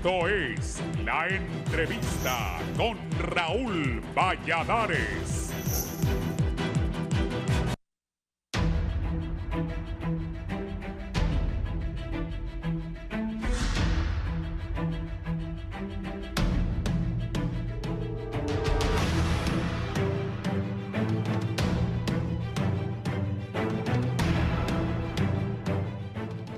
Esto es La Entrevista con Raúl Valladares.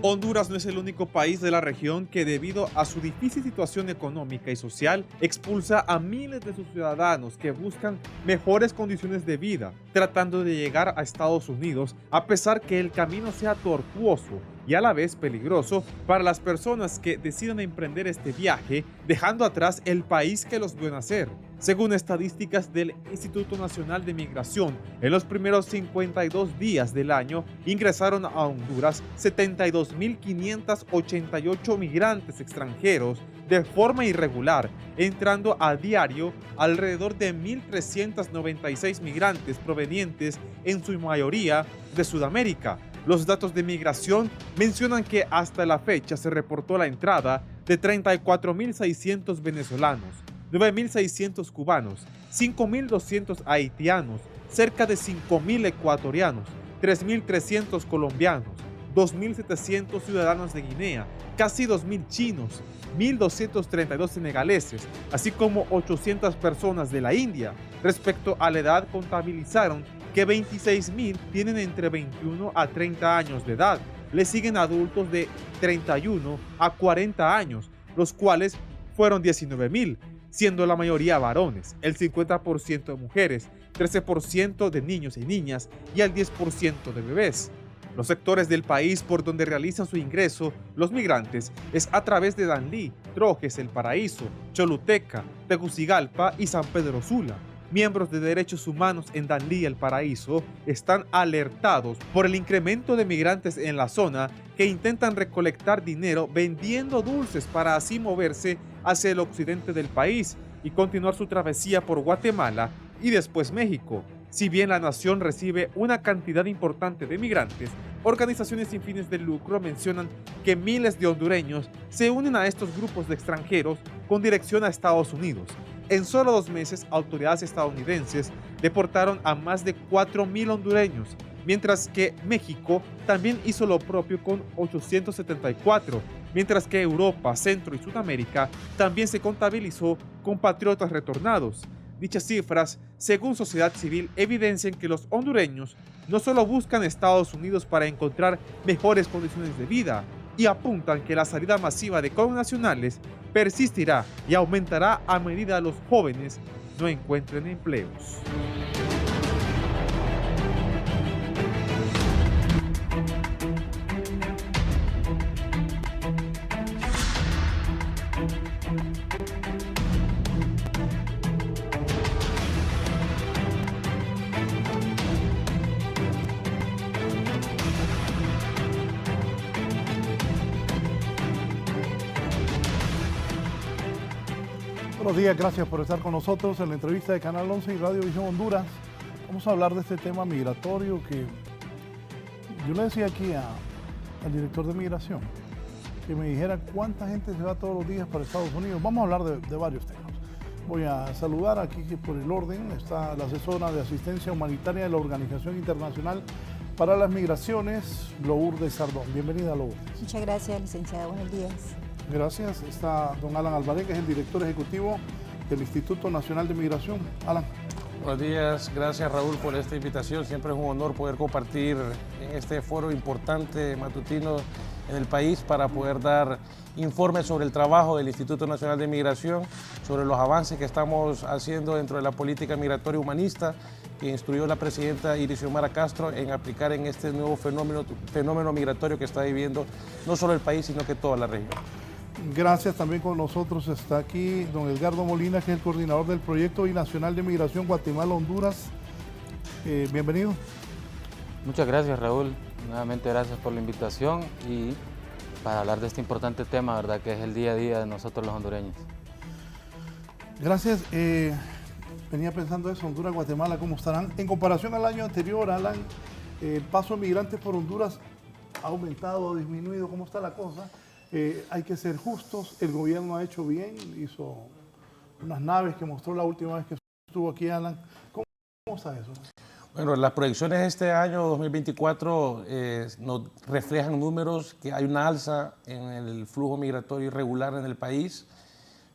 Honduras no es el único país de la región que, debido a su difícil situación económica y social, expulsa a miles de sus ciudadanos que buscan mejores condiciones de vida, tratando de llegar a Estados Unidos, a pesar que el camino sea tortuoso y a la vez peligroso para las personas que decidan emprender este viaje, dejando atrás el país que los vio nacer. Según estadísticas del Instituto Nacional de Migración, en los primeros 52 días del año ingresaron a Honduras 72.588 migrantes extranjeros de forma irregular, entrando a diario alrededor de 1.396 migrantes provenientes en su mayoría de Sudamérica. Los datos de migración mencionan que hasta la fecha se reportó la entrada de 34.600 venezolanos, 9.600 cubanos, 5.200 haitianos, cerca de 5.000 ecuatorianos, 3.300 colombianos, 2.700 ciudadanos de Guinea, casi 2.000 chinos, 1.232 senegaleses, así como 800 personas de la India. Respecto a la edad, contabilizaron que 26.000 tienen entre 21 a 30 años de edad. Le siguen adultos de 31 a 40 años, los cuales fueron 19.000, siendo la mayoría varones, el 50% de mujeres, 13% de niños y niñas y el 10% de bebés. Los sectores del país por donde realizan su ingreso los migrantes es a través de Danlí, Trojes, El Paraíso, Choluteca, Tegucigalpa y San Pedro Sula. Miembros de derechos humanos en Danlí, El Paraíso, están alertados por el incremento de migrantes en la zona que intentan recolectar dinero vendiendo dulces para así moverse hacia el occidente del país y continuar su travesía por Guatemala y después México. Si bien la nación recibe una cantidad importante de migrantes, organizaciones sin fines de lucro mencionan que miles de hondureños se unen a estos grupos de extranjeros con dirección a Estados Unidos. En solo 2 meses, autoridades estadounidenses deportaron a más de 4.000 hondureños, mientras que México también hizo lo propio con 874, mientras que Europa, Centro y Sudamérica también se contabilizó compatriotas retornados. Dichas cifras, según Sociedad Civil, evidencian que los hondureños no solo buscan Estados Unidos para encontrar mejores condiciones de vida, y apuntan que la salida masiva de connacionales persistirá y aumentará a medida que los jóvenes no encuentren empleos. Buenos días, gracias por estar con nosotros en la entrevista de Canal 11 y Radio Visión Honduras. Vamos a hablar de este tema migratorio que yo le decía aquí al director de migración que me dijera cuánta gente se va todos los días para Estados Unidos. Vamos a hablar de varios temas. Voy a saludar aquí que por el orden está la asesora de asistencia humanitaria de la Organización Internacional para las Migraciones, Lourdes Sardón. Bienvenida, Lourdes. Muchas gracias, licenciada. Buenos días. Gracias. Está don Alan Alvarez, que es el director ejecutivo del Instituto Nacional de Migración. Alan. Buenos días, gracias Raúl por esta invitación. Siempre es un honor poder compartir en este foro importante matutino en el país para poder dar informes sobre el trabajo del Instituto Nacional de Migración, sobre los avances que estamos haciendo dentro de la política migratoria humanista que instruyó la presidenta Xiomara Castro en aplicar en este nuevo fenómeno migratorio que está viviendo no solo el país, sino que toda la región. Gracias. También con nosotros está aquí don Edgardo Molina, que es el coordinador del Proyecto Binacional de Migración Guatemala-Honduras. Bienvenido. Muchas gracias, Raúl. Nuevamente gracias por la invitación y para hablar de este importante tema, ¿verdad?, que es el día a día de nosotros los hondureños. Gracias. Venía pensando eso, Honduras, Guatemala, ¿cómo estarán? En comparación al año anterior, Alan, el paso de migrantes por Honduras ha aumentado, ha disminuido, ¿cómo está la cosa? Hay que ser justos, el gobierno ha hecho bien, hizo unas naves que mostró la última vez que estuvo aquí Alan. ¿Cómo está eso? Bueno, las proyecciones de este año 2024 nos reflejan números que hay una alza en el flujo migratorio irregular en el país.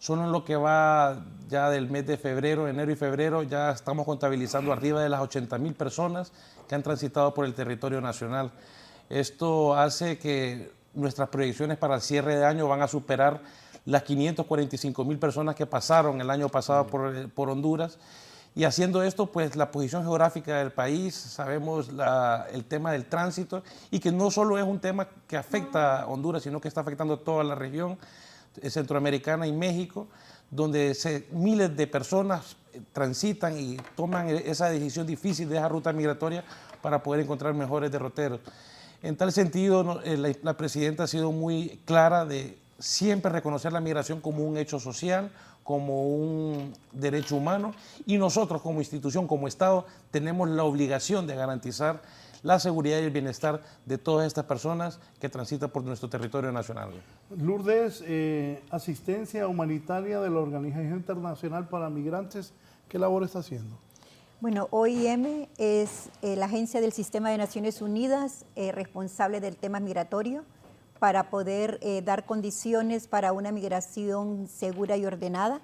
Solo en lo que va ya del mes de febrero, enero y febrero, ya estamos contabilizando arriba de las 80.000 personas que han transitado por el territorio nacional. Esto hace que nuestras proyecciones para el cierre de año van a superar las 545.000 personas que pasaron el año pasado por Honduras. Y haciendo esto, pues la posición geográfica del país, sabemos el tema del tránsito y que no solo es un tema que afecta a Honduras, sino que está afectando a toda la región centroamericana y México, donde miles de personas transitan y toman esa decisión difícil de esa ruta migratoria para poder encontrar mejores derroteros. En tal sentido, la presidenta ha sido muy clara de siempre reconocer la migración como un hecho social, como un derecho humano, y nosotros como institución, como Estado, tenemos la obligación de garantizar la seguridad y el bienestar de todas estas personas que transitan por nuestro territorio nacional. Lourdes, asistencia humanitaria de la Organización Internacional para Migrantes, ¿qué labor está haciendo? Bueno, OIM es la agencia del Sistema de Naciones Unidas responsable del tema migratorio para poder dar condiciones para una migración segura y ordenada,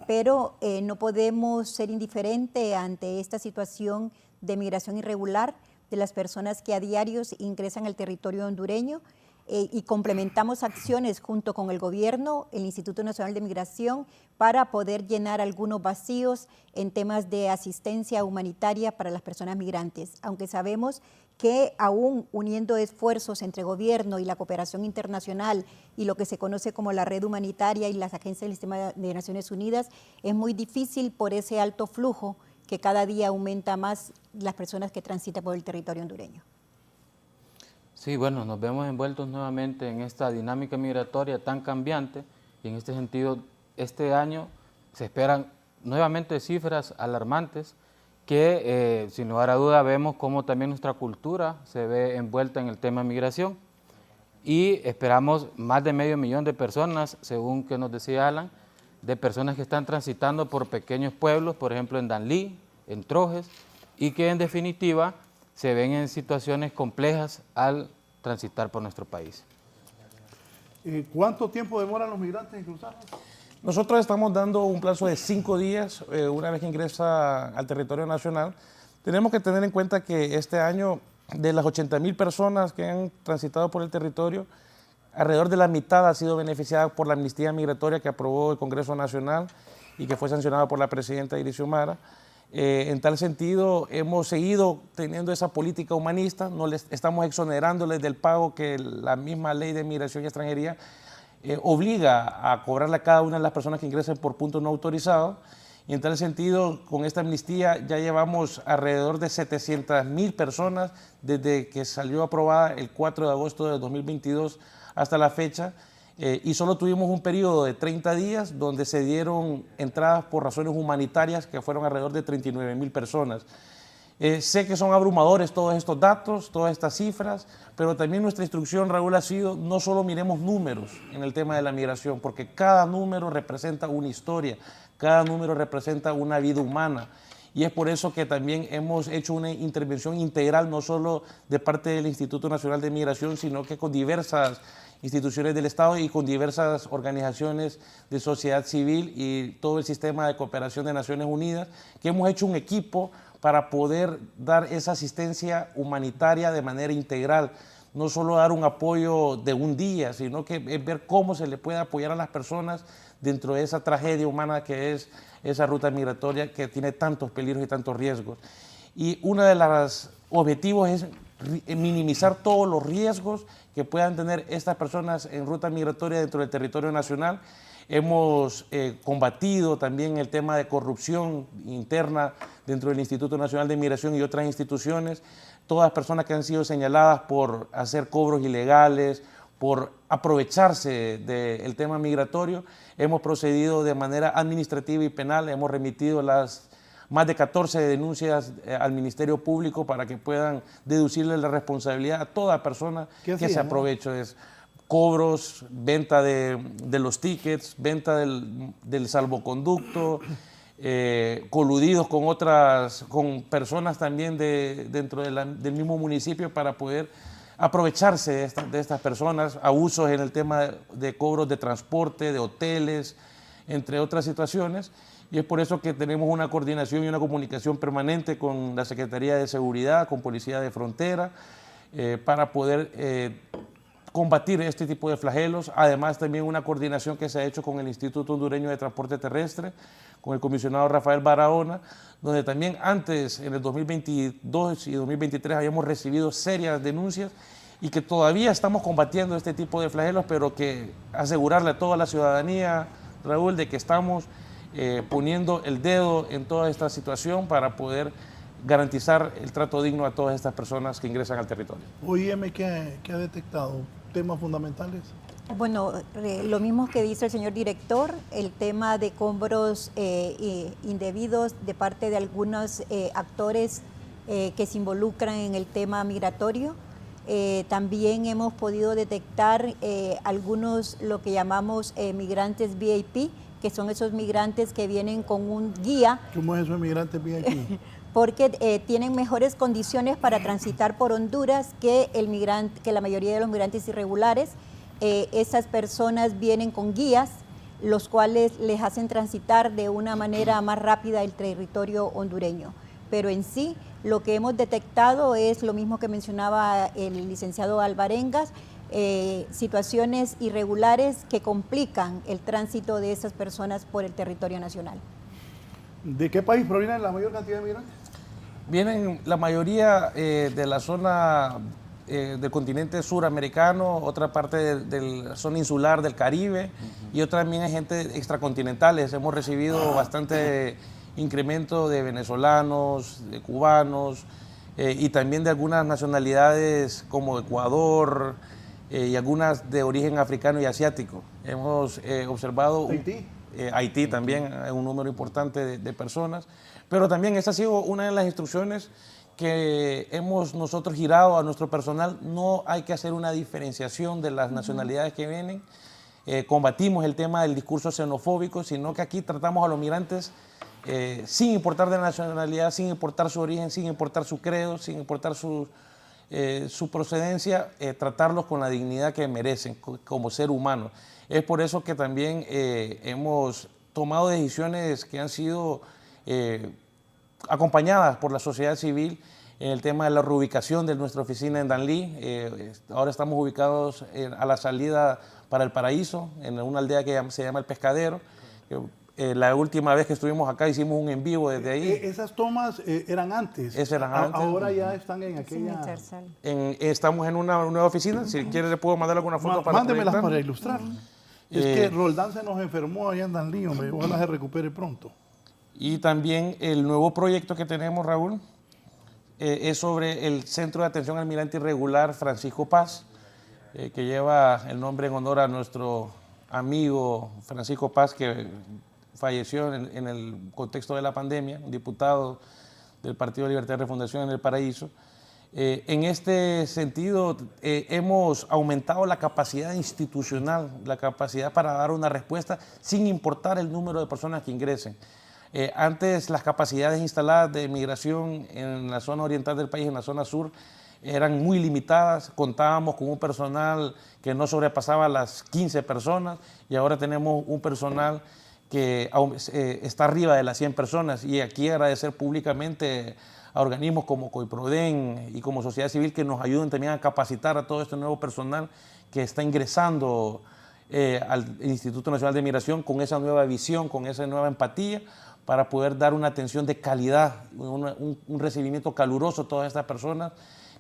pero no podemos ser indiferentes ante esta situación de migración irregular de las personas que a diario ingresan al territorio hondureño y complementamos acciones junto con el gobierno, el Instituto Nacional de Migración, para poder llenar algunos vacíos en temas de asistencia humanitaria para las personas migrantes, aunque sabemos que aún uniendo esfuerzos entre gobierno y la cooperación internacional y lo que se conoce como la red humanitaria y las agencias del Sistema de Naciones Unidas, es muy difícil por ese alto flujo que cada día aumenta más las personas que transitan por el territorio hondureño. Sí, bueno, nos vemos envueltos nuevamente en esta dinámica migratoria tan cambiante y en este sentido, este año se esperan nuevamente cifras alarmantes que sin lugar a duda vemos cómo también nuestra cultura se ve envuelta en el tema migración y esperamos más de 500.000 de personas, según que nos decía Alan, de personas que están transitando por pequeños pueblos, por ejemplo en Danlí, en Trojes, y que en definitiva se ven en situaciones complejas al transitar por nuestro país. ¿Cuánto tiempo demoran los migrantes en cruzar? Nosotros estamos dando un plazo de 5 días una vez que ingresa al territorio nacional. Tenemos que tener en cuenta que este año, de las 80.000 personas que han transitado por el territorio, alrededor de la mitad ha sido beneficiada por la amnistía migratoria que aprobó el Congreso Nacional y que fue sancionada por la presidenta Iris Xiomara. En tal sentido, hemos seguido teniendo esa política humanista, no les estamos exonerándoles del pago que la misma ley de migración y extranjería obliga a cobrarle a cada una de las personas que ingresen por punto no autorizado. Y en tal sentido, con esta amnistía ya llevamos alrededor de 700.000 personas desde que salió aprobada el 4 de agosto de 2022 hasta la fecha. Y solo tuvimos un periodo de 30 días donde se dieron entradas por razones humanitarias que fueron alrededor de 39.000 personas. Sé que son abrumadores todos estos datos, todas estas cifras, pero también nuestra instrucción, Raúl, ha sido no solo miremos números en el tema de la migración, porque cada número representa una historia, cada número representa una vida humana. Y es por eso que también hemos hecho una intervención integral, no solo de parte del Instituto Nacional de Migración, sino que con diversas instituciones del Estado y con diversas organizaciones de sociedad civil y todo el sistema de cooperación de Naciones Unidas, que hemos hecho un equipo para poder dar esa asistencia humanitaria de manera integral. No solo dar un apoyo de un día, sino que es ver cómo se le puede apoyar a las personas dentro de esa tragedia humana que es esa ruta migratoria que tiene tantos peligros y tantos riesgos. Y uno de los objetivos es minimizar todos los riesgos que puedan tener estas personas en ruta migratoria dentro del territorio nacional. Hemos combatido también el tema de corrupción interna dentro del Instituto Nacional de Migración y otras instituciones. Todas las personas que han sido señaladas por hacer cobros ilegales, por aprovecharse del tema migratorio, hemos procedido de manera administrativa y penal, hemos remitido las más de 14 denuncias al Ministerio Público para que puedan deducirle la responsabilidad a toda persona que se aproveche de eso. cobros, venta de los tickets, venta del salvoconducto, coludidos con personas también dentro del mismo municipio para poder aprovecharse de estas personas, abusos en el tema de cobros de transporte, de hoteles, entre otras situaciones. Y es por eso que tenemos una coordinación y una comunicación permanente con la Secretaría de Seguridad, con Policía de Frontera, para poder combatir este tipo de flagelos. Además, también una coordinación que se ha hecho con el Instituto Hondureño de Transporte Terrestre, con el comisionado Rafael Barahona, donde también antes, en el 2022 y 2023, habíamos recibido serias denuncias y que todavía estamos combatiendo este tipo de flagelos, pero que asegurarle a toda la ciudadanía, Raúl, de que estamos poniendo el dedo en toda esta situación para poder garantizar el trato digno a todas estas personas que ingresan al territorio. OIM, ¿qué ha detectado? ¿Temas fundamentales? Bueno, lo mismo que dice el señor director, el tema de cobros indebidos de parte de algunos actores que se involucran en el tema migratorio. También hemos podido detectar algunos, lo que llamamos migrantes VIP, que son esos migrantes que vienen con un guía. ¿Cómo es eso, migrantes VIP? Porque tienen mejores condiciones para transitar por Honduras que la mayoría de los migrantes irregulares. Esas personas vienen con guías, los cuales les hacen transitar de una manera más rápida el territorio hondureño. Pero en sí, lo que hemos detectado es lo mismo que mencionaba el licenciado Alvarengas, situaciones irregulares que complican el tránsito de esas personas por el territorio nacional. ¿De qué país proviene la mayor cantidad de migrantes? Vienen la mayoría de la zona del continente suramericano, otra parte de la zona insular del Caribe y otra también hay gente extracontinentales. Hemos recibido bastante incremento de venezolanos, de cubanos y también de algunas nacionalidades como Ecuador y algunas de origen africano y asiático. Hemos observado Haití también, un número importante de personas, pero también esa ha sido una de las instrucciones que hemos nosotros girado a nuestro personal. No hay que hacer una diferenciación de las nacionalidades que vienen, combatimos el tema del discurso xenofóbico, sino que aquí tratamos a los migrantes sin importar de nacionalidad, sin importar su origen, sin importar su credo, sin importar su procedencia, tratarlos con la dignidad que merecen como ser humano. Es por eso que también hemos tomado decisiones que han sido acompañadas por la sociedad civil en el tema de la reubicación de nuestra oficina en Danlí. Ahora estamos ubicados a la salida para El Paraíso, en una aldea que se llama El Pescadero. La última vez que estuvimos acá hicimos un en vivo desde ahí. ¿Esas tomas eran antes? Eran antes. Ahora ya están en aquella... Estamos en una nueva oficina. Si quiere le puedo mandar alguna foto para mándemelas para ilustrar. Es que Roldán se nos enfermó allá en Danlí, hombre. Ojalá se recupere pronto. Y también el nuevo proyecto que tenemos, Raúl, es sobre el Centro de Atención al Migrante Irregular Francisco Paz, que lleva el nombre en honor a nuestro amigo Francisco Paz, que falleció en el contexto de la pandemia, un diputado del Partido de Libertad y Refundación en El Paraíso. En este sentido, hemos aumentado la capacidad institucional, la capacidad para dar una respuesta sin importar el número de personas que ingresen. Antes las capacidades instaladas de migración en la zona oriental del país, en la zona sur, eran muy limitadas. Contábamos con un personal que no sobrepasaba las 15 personas y ahora tenemos un personal que está arriba de las 100 personas. Y aquí agradecer públicamente a organismos como COIPRODEN y como sociedad civil que nos ayuden también a capacitar a todo este nuevo personal que está ingresando al Instituto Nacional de Migración con esa nueva visión, con esa nueva empatía, para poder dar una atención de calidad, un recibimiento caluroso a todas estas personas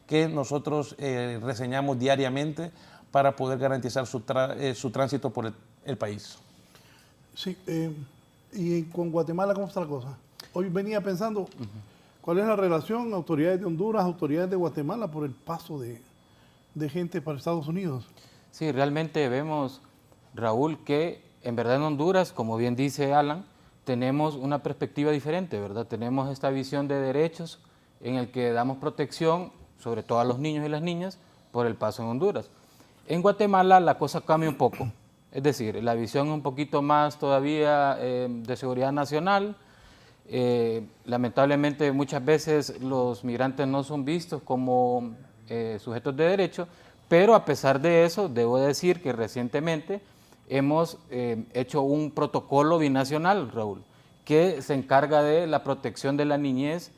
que nosotros reseñamos diariamente para poder garantizar su tránsito por el país. Sí, y con Guatemala, ¿cómo está la cosa? Hoy venía pensando, ¿cuál es la relación autoridades de Honduras, autoridades de Guatemala por el paso de gente para Estados Unidos? Sí, realmente vemos, Raúl, que en verdad en Honduras, como bien dice Alan, tenemos una perspectiva diferente, ¿verdad? Tenemos esta visión de derechos en el que damos protección, sobre todo a los niños y las niñas, por el paso en Honduras. En Guatemala la cosa cambia un poco, es decir, la visión es un poquito más todavía de seguridad nacional. Lamentablemente muchas veces los migrantes no son vistos como sujetos de derecho, pero a pesar de eso, debo decir que recientemente hemos hecho un protocolo binacional, Raúl, que se encarga de la protección de la niñez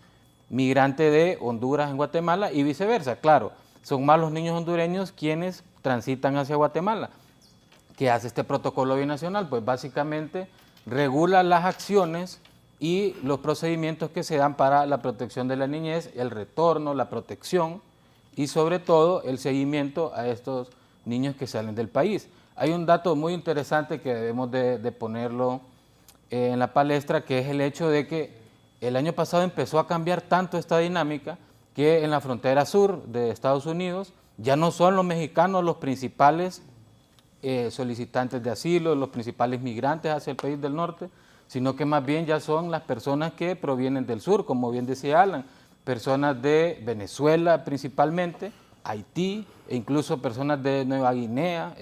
migrante de Honduras en Guatemala y viceversa. Claro, son más los niños hondureños quienes transitan hacia Guatemala. ¿Qué hace este protocolo binacional? Pues básicamente regula las acciones y los procedimientos que se dan para la protección de la niñez, el retorno, la protección y sobre todo el seguimiento a estos niños que salen del país. Hay un dato muy interesante que debemos de ponerlo en la palestra, que es el hecho de que el año pasado empezó a cambiar tanto esta dinámica que en la frontera sur de Estados Unidos ya no son los mexicanos los principales solicitantes de asilo, los principales migrantes hacia el país del norte, sino que más bien ya son las personas que provienen del sur, como bien decía Alan, personas de Venezuela principalmente, Haití e incluso personas de Nueva Guinea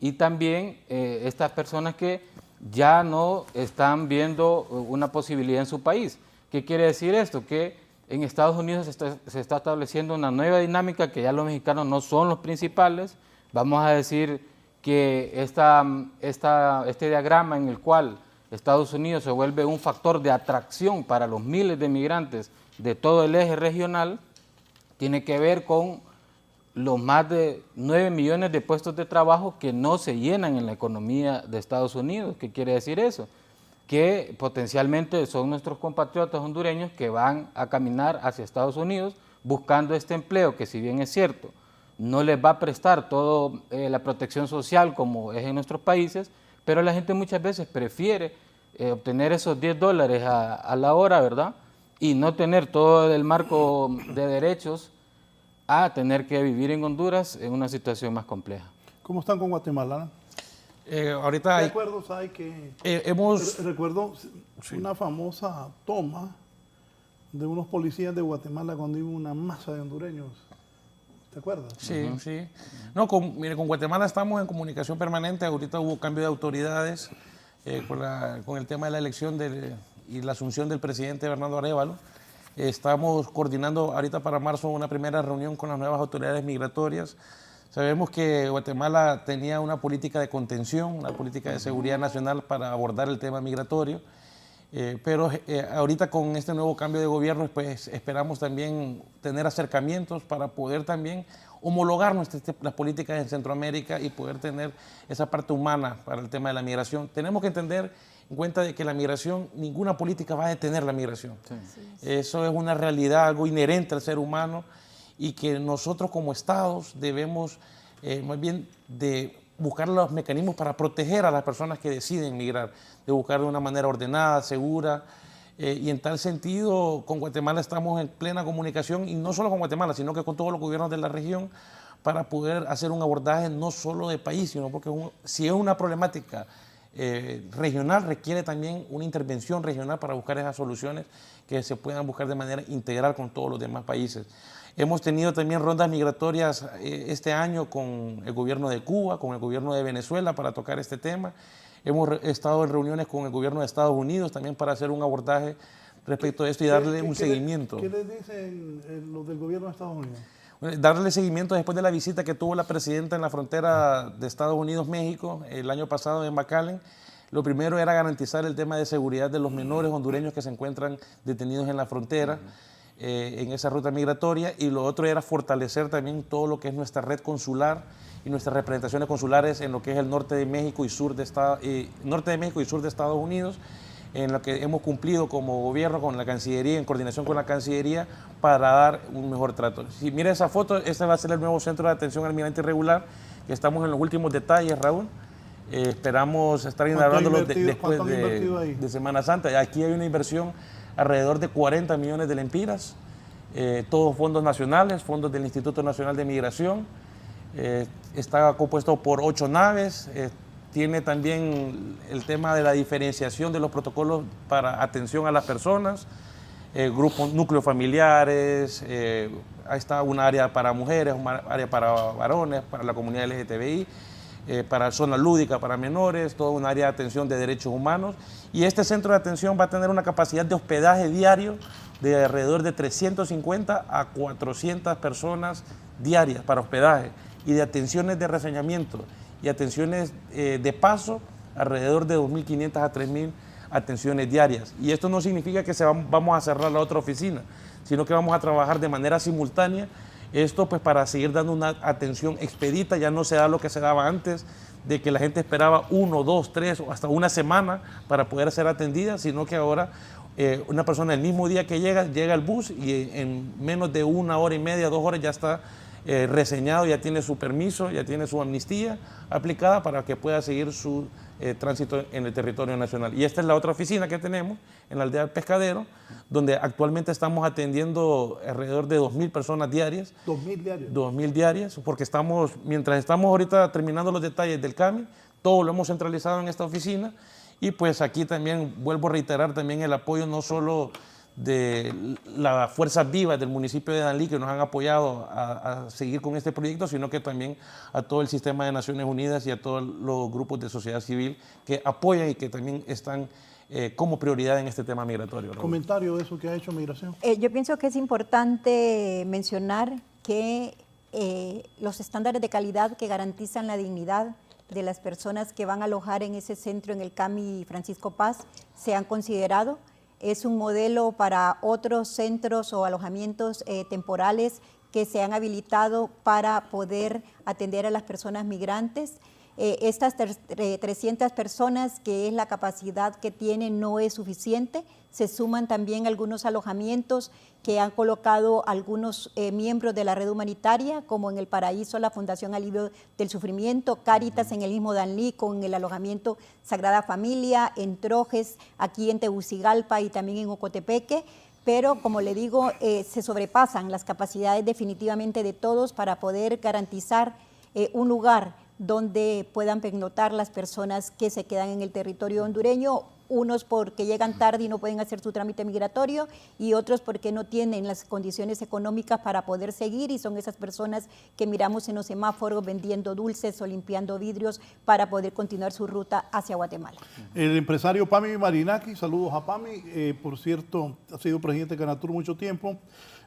y también estas personas que ya no están viendo una posibilidad en su país. ¿Qué quiere decir esto? Que en Estados Unidos se está estableciendo una nueva dinámica, que ya los mexicanos no son los principales. Vamos a decir que este diagrama en el cual Estados Unidos se vuelve un factor de atracción para los miles de migrantes de todo el eje regional, tiene que ver con los más de 9 millones de puestos de trabajo que no se llenan en la economía de Estados Unidos. ¿Qué quiere decir eso? Que potencialmente son nuestros compatriotas hondureños que van a caminar hacia Estados Unidos buscando este empleo que, si bien es cierto, no les va a prestar toda la protección social como es en nuestros países, pero la gente muchas veces prefiere obtener esos $10 a la hora, ¿verdad? Y no tener todo el marco de derechos a tener que vivir en Honduras en una situación más compleja. ¿Cómo están con Guatemala? Ahorita ¿Qué hay, acuerdos hay que...? Recuerdo una famosa toma de unos policías de Guatemala cuando iba una masa de hondureños. ¿Te acuerdas? Sí, sí. No, mire, con Guatemala estamos en comunicación permanente. Ahorita hubo cambio de autoridades con el tema de la elección y la asunción del presidente Bernardo Arévalo. Estamos coordinando ahorita para marzo una primera reunión con las nuevas autoridades migratorias. Sabemos que Guatemala tenía una política de contención, una política de seguridad nacional para abordar el tema migratorio, pero ahorita con este nuevo cambio de gobierno pues esperamos también tener acercamientos para poder también homologar las políticas en Centroamérica y poder tener esa parte humana para el tema de la migración. Tenemos que entender en cuenta de que la migración, ninguna política va a detener la migración. Sí. Eso es una realidad, algo inherente al ser humano y que nosotros como estados debemos más bien de buscar los mecanismos para proteger a las personas que deciden migrar, de buscar de una manera ordenada, segura, y en tal sentido con Guatemala estamos en plena comunicación y no solo con Guatemala, sino que con todos los gobiernos de la región para poder hacer un abordaje no solo de país, sino porque si es una problemática regional, requiere también una intervención regional para buscar esas soluciones que se puedan buscar de manera integral con todos los demás países. Hemos tenido también rondas migratorias este año con el gobierno de Cuba, con el gobierno de Venezuela para tocar este tema. Hemos estado en reuniones con el gobierno de Estados Unidos también para hacer un abordaje respecto a esto y darle un seguimiento. ¿Qué les dicen los del gobierno de Estados Unidos? Darle seguimiento después de la visita que tuvo la presidenta en la frontera de Estados Unidos-México el año pasado en McAllen. Lo primero era garantizar el tema de seguridad de los menores hondureños que se encuentran detenidos en la frontera, en esa ruta migratoria, y lo otro era fortalecer también todo lo que es nuestra red consular y nuestras representaciones consulares en lo que es el norte de México y sur de Estados Unidos, en lo que hemos cumplido como gobierno con la Cancillería, en coordinación con la Cancillería, para dar un mejor trato. Si mira esa foto, este va a ser el nuevo centro de atención al migrante irregular, que estamos en los últimos detalles, Raúl. Esperamos estar inaugurándolo después de Semana Santa. Aquí hay una inversión alrededor de 40 millones de lempiras, todos fondos nacionales, fondos del Instituto Nacional de Migración. Está compuesto por 8 naves. Tiene también el tema de la diferenciación de los protocolos para atención a las personas, grupos, núcleos familiares, ahí está un área para mujeres, un área para varones, para la comunidad LGTBI, para zona lúdica para menores, todo un área de atención de derechos humanos. Y este centro de atención va a tener una capacidad de hospedaje diario de alrededor de 350 a 400 personas diarias para hospedaje, y de atenciones de reseñamiento y atenciones de paso, alrededor de 2.500 a 3.000 atenciones diarias. Y esto no significa que vamos a cerrar la otra oficina, sino que vamos a trabajar de manera simultánea. Esto pues para seguir dando una atención expedita. Ya no se da lo que se daba antes, de que la gente esperaba 1, 2, 3 o hasta una semana para poder ser atendida, sino que ahora una persona el mismo día que llega al bus y en menos de 1 hora y media, 2 horas ya está reseñado, ya tiene su permiso, ya tiene su amnistía aplicada para que pueda seguir su tránsito en el territorio nacional. Y esta es la otra oficina que tenemos en la aldea del Pescadero, donde actualmente estamos atendiendo alrededor de 2.000 personas diarias. 2.000 diarias. 2.000 diarias, porque mientras estamos ahorita terminando los detalles del CAMI, todo lo hemos centralizado en esta oficina. Y pues aquí también vuelvo a reiterar también el apoyo no solo de las fuerzas vivas del municipio de Danlí, que nos han apoyado a seguir con este proyecto, sino que también a todo el sistema de Naciones Unidas y a todos los grupos de sociedad civil que apoyan y que también están como prioridad en este tema migratorio. Raúl. ¿Comentario de eso que ha hecho Migración? Yo pienso que es importante mencionar que los estándares de calidad que garantizan la dignidad de las personas que van a alojar en ese centro, en el CAMI Francisco Paz, se han considerado. Es un modelo para otros centros o alojamientos temporales que se han habilitado para poder atender a las personas migrantes. Estas 300 personas, que es la capacidad que tienen, no es suficiente. Se suman también algunos alojamientos que han colocado algunos miembros de la red humanitaria, como en El Paraíso, la Fundación Alivio del Sufrimiento, Cáritas en el mismo Danlí, con el alojamiento Sagrada Familia, en Trojes, aquí en Tegucigalpa y también en Ocotepeque. Pero, como le digo, se sobrepasan las capacidades definitivamente de todos para poder garantizar un lugar donde puedan pernoctar las personas que se quedan en el territorio hondureño, unos porque llegan tarde y no pueden hacer su trámite migratorio, y otros porque no tienen las condiciones económicas para poder seguir, y son esas personas que miramos en los semáforos vendiendo dulces o limpiando vidrios para poder continuar su ruta hacia Guatemala. El empresario Pami Marinaki, saludos a Pami, por cierto, ha sido presidente de Canatur mucho tiempo.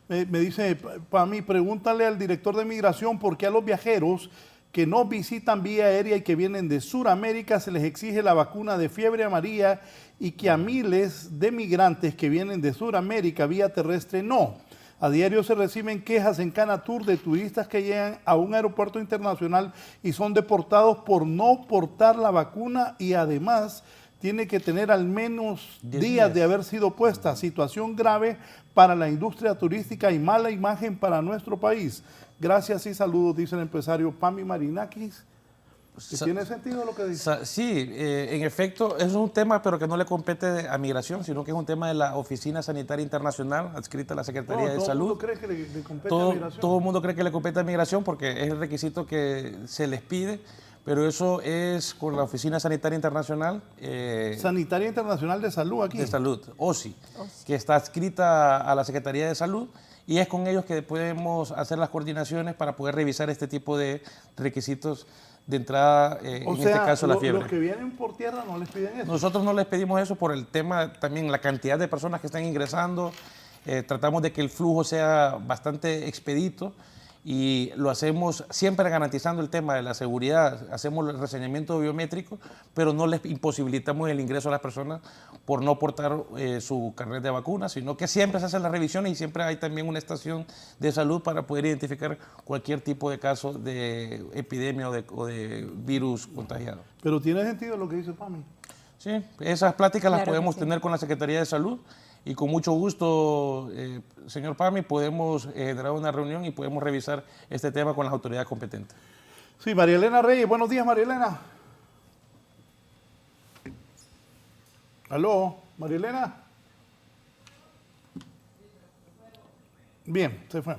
Me dice, Pami, pregúntale al director de Migración por qué a los viajeros que no visitan vía aérea y que vienen de Sudamérica se les exige la vacuna de fiebre amarilla, y que a miles de migrantes que vienen de Sudamérica vía terrestre no. A diario se reciben quejas en Canatur de turistas que llegan a un aeropuerto internacional y son deportados por no portar la vacuna, y además tiene que tener al menos 10 días de haber sido puesta. Situación grave para la industria turística y mala imagen para nuestro país. Gracias y saludos, dice el empresario Pami Marinakis. ¿Tiene sentido lo que dice? Sí, en efecto, es un tema, pero que no le compete a Migración, sino que es un tema de la Oficina Sanitaria Internacional, adscrita a la Secretaría de Salud. ¿Todo el mundo cree que le compete a Migración? Todo el mundo cree que le compete a Migración porque es el requisito que se les pide, pero eso es con la Oficina Sanitaria Internacional. Sanitaria Internacional de Salud aquí. De Salud, OSI, que está adscrita a la Secretaría de Salud, y es con ellos que podemos hacer las coordinaciones para poder revisar este tipo de requisitos de entrada, en este caso la fiebre. Los que vienen por tierra no les piden eso. Nosotros no les pedimos eso por el tema también, la cantidad de personas que están ingresando. Tratamos de que el flujo sea bastante expedito, y lo hacemos siempre garantizando el tema de la seguridad. Hacemos el reseñamiento biométrico, pero no les imposibilitamos el ingreso a las personas por no portar su carnet de vacuna, sino que siempre se hacen las revisiones, y siempre hay también una estación de salud para poder identificar cualquier tipo de caso de epidemia o de virus contagiado. Pero tiene sentido lo que dice Pami. Sí, esas pláticas las Claro podemos que sí. tener con la Secretaría de Salud, y con mucho gusto, señor Pami, podemos generar una reunión y podemos revisar este tema con las autoridades competentes. Sí, María Elena Reyes. Buenos días, María Elena. ¿Aló, María Elena? Bien, se fue.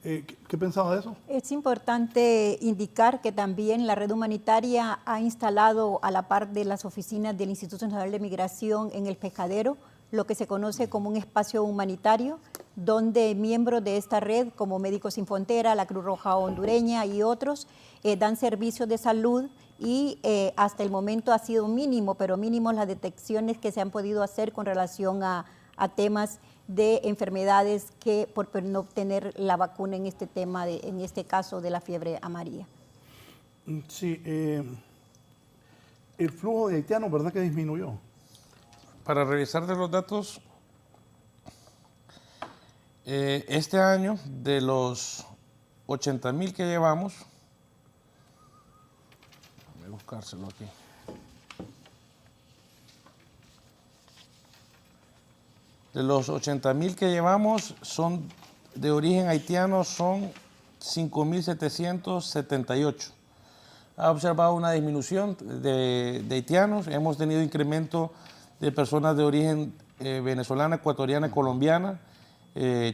¿Qué pensaba de eso? Es importante indicar que también la red humanitaria ha instalado, a la par de las oficinas del Instituto Nacional de Migración en El Pescadero, lo que se conoce como un espacio humanitario, donde miembros de esta red, como Médicos Sin Frontera, la Cruz Roja Hondureña y otros, dan servicios de salud y hasta el momento ha sido mínimo, pero mínimo las detecciones que se han podido hacer con relación a temas de enfermedades que por no obtener la vacuna en este tema, en este caso de la fiebre amarilla. Sí, el flujo de haitianos, ¿verdad que disminuyó? Para revisar de los datos, este año de los 80,000 que llevamos, voy a buscárselo aquí. De los 80,000 que llevamos, son de origen haitiano, son 5,778. Ha observado una disminución de haitianos, hemos tenido incremento de personas de origen venezolana, ecuatoriana, colombiana,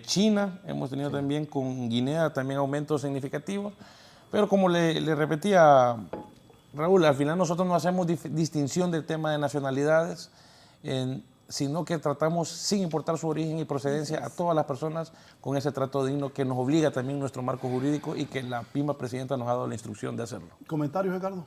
China, hemos tenido también con Guinea también aumentos significativos, pero como le repetía Raúl, al final nosotros no hacemos distinción del tema de nacionalidades, sino que tratamos, sin importar su origen y procedencia, a todas las personas con ese trato digno que nos obliga también nuestro marco jurídico y que la misma presidenta nos ha dado la instrucción de hacerlo. ¿Comentarios, Ricardo?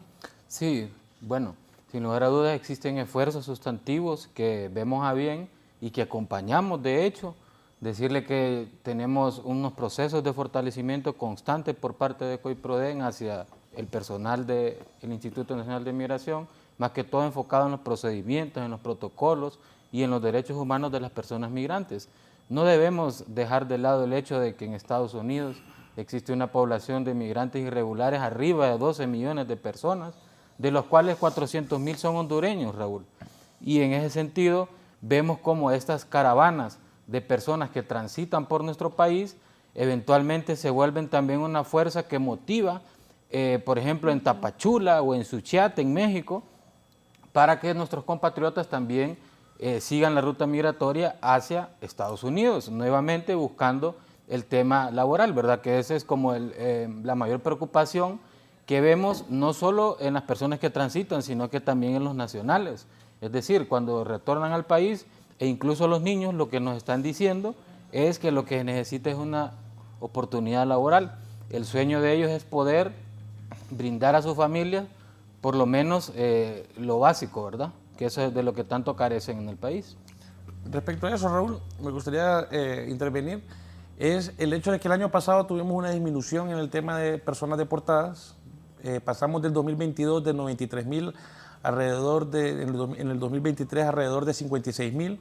Sí, bueno, sin lugar a dudas existen esfuerzos sustantivos que vemos a bien y que acompañamos, de hecho. Decirle que tenemos unos procesos de fortalecimiento constante por parte de COIPRODEN hacia el personal del Instituto Nacional de Migración, más que todo enfocado en los procedimientos, en los protocolos y en los derechos humanos de las personas migrantes. No debemos dejar de lado el hecho de que en Estados Unidos existe una población de migrantes irregulares arriba de 12 millones de personas, de los cuales 400,000 son hondureños, Raúl. Y en ese sentido vemos cómo estas caravanas de personas que transitan por nuestro país eventualmente se vuelven también una fuerza que motiva, por ejemplo, en Tapachula o en Suchiate, en México, para que nuestros compatriotas también sigan la ruta migratoria hacia Estados Unidos, nuevamente buscando el tema laboral, ¿verdad? Que esa es como la mayor preocupación que vemos no solo en las personas que transitan, sino que también en los nacionales. Es decir, cuando retornan al país, e incluso los niños, lo que nos están diciendo es que lo que necesita es una oportunidad laboral. El sueño de ellos es poder brindar a sus familias por lo menos lo básico, ¿verdad? Que eso es de lo que tanto carecen en el país. Respecto a eso, Raúl, me gustaría intervenir. Es el hecho de que el año pasado tuvimos una disminución en el tema de personas deportadas. Pasamos del 2022 de 93,000 alrededor en el 2023 alrededor de 56,000.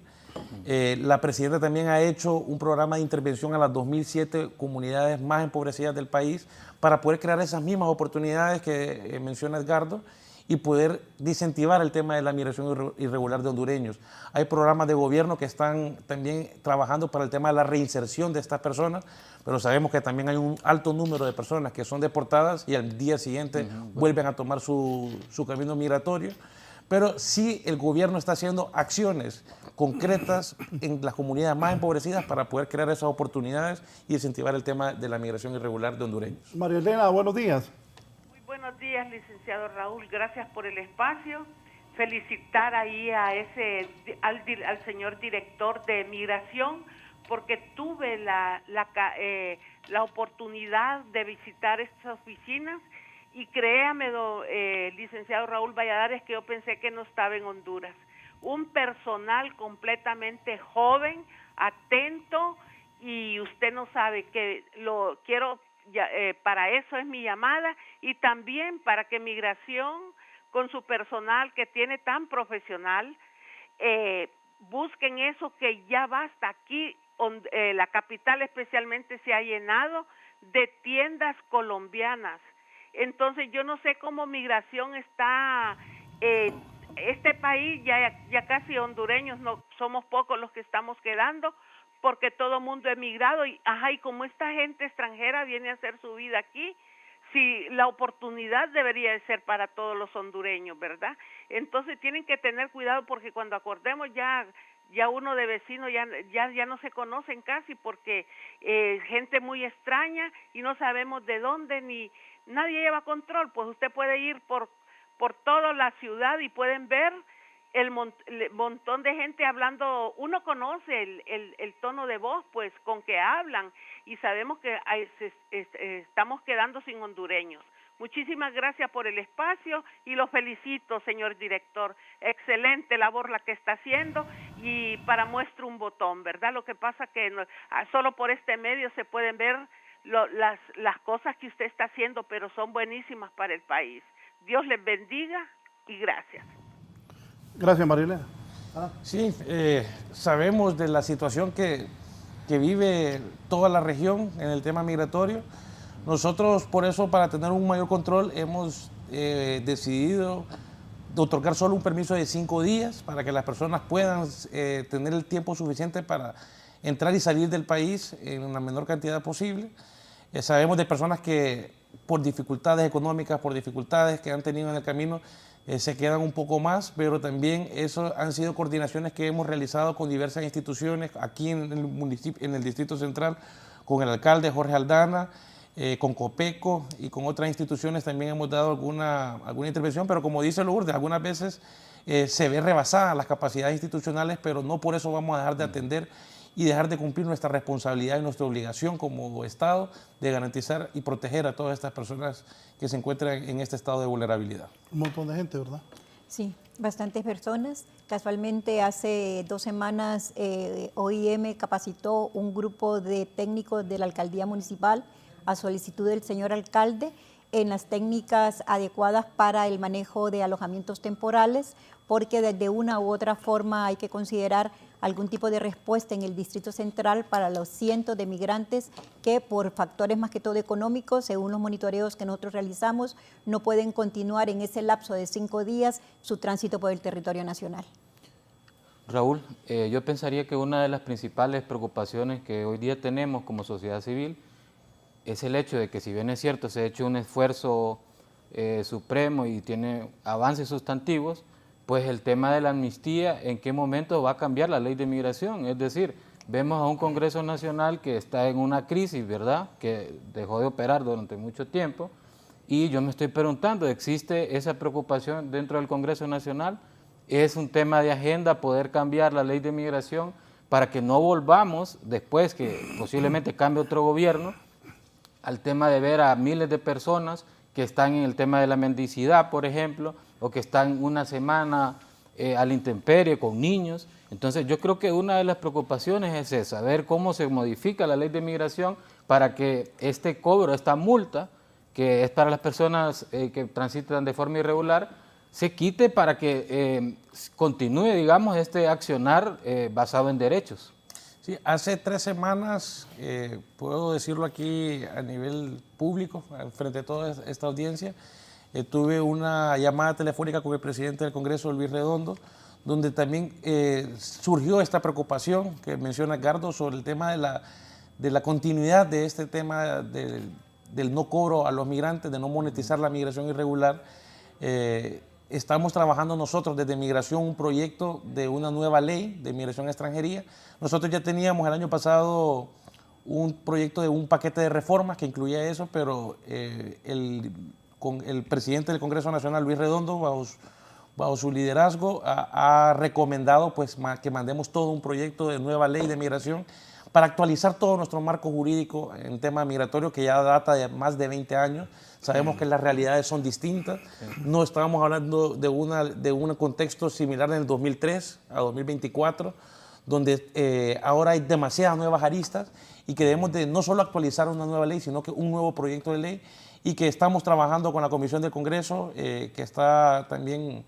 La presidenta también ha hecho un programa de intervención a las 2,007 comunidades más empobrecidas del país para poder crear esas mismas oportunidades que menciona Edgardo y poder incentivar el tema de la migración irregular de hondureños. Hay programas de gobierno que están también trabajando para el tema de la reinserción de estas personas, pero sabemos que también hay un alto número de personas que son deportadas y al día siguiente vuelven a tomar su camino migratorio. Pero sí el gobierno está haciendo acciones concretas en las comunidades más empobrecidas para poder crear esas oportunidades y incentivar el tema de la migración irregular de hondureños. María Elena, buenos días. Buenos días, licenciado Raúl. Gracias por el espacio. Felicitar ahí a al señor director de Migración, porque tuve la oportunidad de visitar estas oficinas y créame, licenciado Raúl Valladares, que yo pensé que no estaba en Honduras. Un personal completamente joven, atento, y usted no sabe que lo quiero... para eso es mi llamada, y también para que Migración, con su personal que tiene tan profesional, busquen eso que ya basta. Aquí la capital especialmente se ha llenado de tiendas colombianas. Entonces yo no sé cómo Migración está, este país ya casi hondureños, no somos pocos los que estamos quedando, porque todo mundo ha emigrado y como esta gente extranjera viene a hacer su vida aquí, si la oportunidad debería de ser para todos los hondureños, ¿verdad? Entonces tienen que tener cuidado, porque cuando acordemos ya uno de vecino ya no se conocen casi, porque gente muy extraña y no sabemos de dónde, ni nadie lleva control. Pues usted puede ir por toda la ciudad y pueden ver el montón de gente hablando, uno conoce el tono de voz pues con que hablan y sabemos que estamos quedando sin hondureños. Muchísimas gracias por el espacio y lo felicito, señor director. Excelente labor la que está haciendo y para muestra un botón, ¿verdad? Lo que pasa que solo por este medio se pueden ver las cosas que usted está haciendo, pero son buenísimas para el país. Dios les bendiga y gracias. Gracias, Marilena. Sí, sabemos de la situación que vive toda la región en el tema migratorio. Nosotros, por eso, para tener un mayor control, hemos decidido otorgar solo un permiso de 5 días para que las personas puedan tener el tiempo suficiente para entrar y salir del país en la menor cantidad posible. Sabemos de personas que por dificultades económicas, por dificultades que han tenido en el camino, se quedan un poco más, pero también eso han sido coordinaciones que hemos realizado con diversas instituciones aquí en el municipio, en el Distrito Central, con el alcalde Jorge Aldana, con Copeco y con otras instituciones también hemos dado alguna intervención, pero como dice Lourdes, algunas veces se ve rebasadas las capacidades institucionales, pero no por eso vamos a dejar de atender y dejar de cumplir nuestra responsabilidad y nuestra obligación como Estado de garantizar y proteger a todas estas personas que se encuentran en este estado de vulnerabilidad. Un montón de gente, ¿verdad? Sí, bastantes personas. Casualmente hace 2 semanas OIM capacitó un grupo de técnicos de la alcaldía municipal a solicitud del señor alcalde en las técnicas adecuadas para el manejo de alojamientos temporales, porque de una u otra forma hay que considerar algún tipo de respuesta en el Distrito Central para los cientos de migrantes que por factores más que todo económicos, según los monitoreos que nosotros realizamos, no pueden continuar en ese lapso de 5 días su tránsito por el territorio nacional. Raúl, yo pensaría que una de las principales preocupaciones que hoy día tenemos como sociedad civil es el hecho de que, si bien es cierto, se ha hecho un esfuerzo supremo y tiene avances sustantivos, pues el tema de la amnistía, ¿en qué momento va a cambiar la ley de migración? Es decir, vemos a un Congreso Nacional que está en una crisis, ¿verdad?, que dejó de operar durante mucho tiempo, y yo me estoy preguntando, ¿existe esa preocupación dentro del Congreso Nacional? ¿Es un tema de agenda poder cambiar la ley de migración para que no volvamos, después que posiblemente cambie otro gobierno, al tema de ver a miles de personas que están en el tema de la mendicidad, por ejemplo, o que están una semana a la intemperie con niños? Entonces yo creo que una de las preocupaciones es esa, ver cómo se modifica la ley de migración para que este cobro, esta multa, que es para las personas que transitan de forma irregular, se quite para que continúe, digamos, este accionar basado en derechos. Sí, hace 3 semanas, puedo decirlo aquí a nivel público, frente a toda esta audiencia, tuve una llamada telefónica con el presidente del Congreso, Luis Redondo, donde también surgió esta preocupación que menciona Gardo sobre el tema de la continuidad de este tema del no cobro a los migrantes, de no monetizar la migración irregular. Estamos trabajando nosotros desde Migración un proyecto de una nueva ley de migración extranjería. Nosotros ya teníamos el año pasado un proyecto de un paquete de reformas que incluía eso, pero con el presidente del Congreso Nacional, Luis Redondo, bajo su liderazgo, ha recomendado pues, que mandemos todo un proyecto de nueva ley de migración para actualizar todo nuestro marco jurídico en tema migratorio, que ya data de más de 20 años. Sabemos que las realidades son distintas. No estábamos hablando de un contexto similar en el 2003 a 2024, donde ahora hay demasiadas nuevas aristas y que debemos de no solo actualizar una nueva ley, sino que un nuevo proyecto de ley, y que estamos trabajando con la Comisión del Congreso, que está también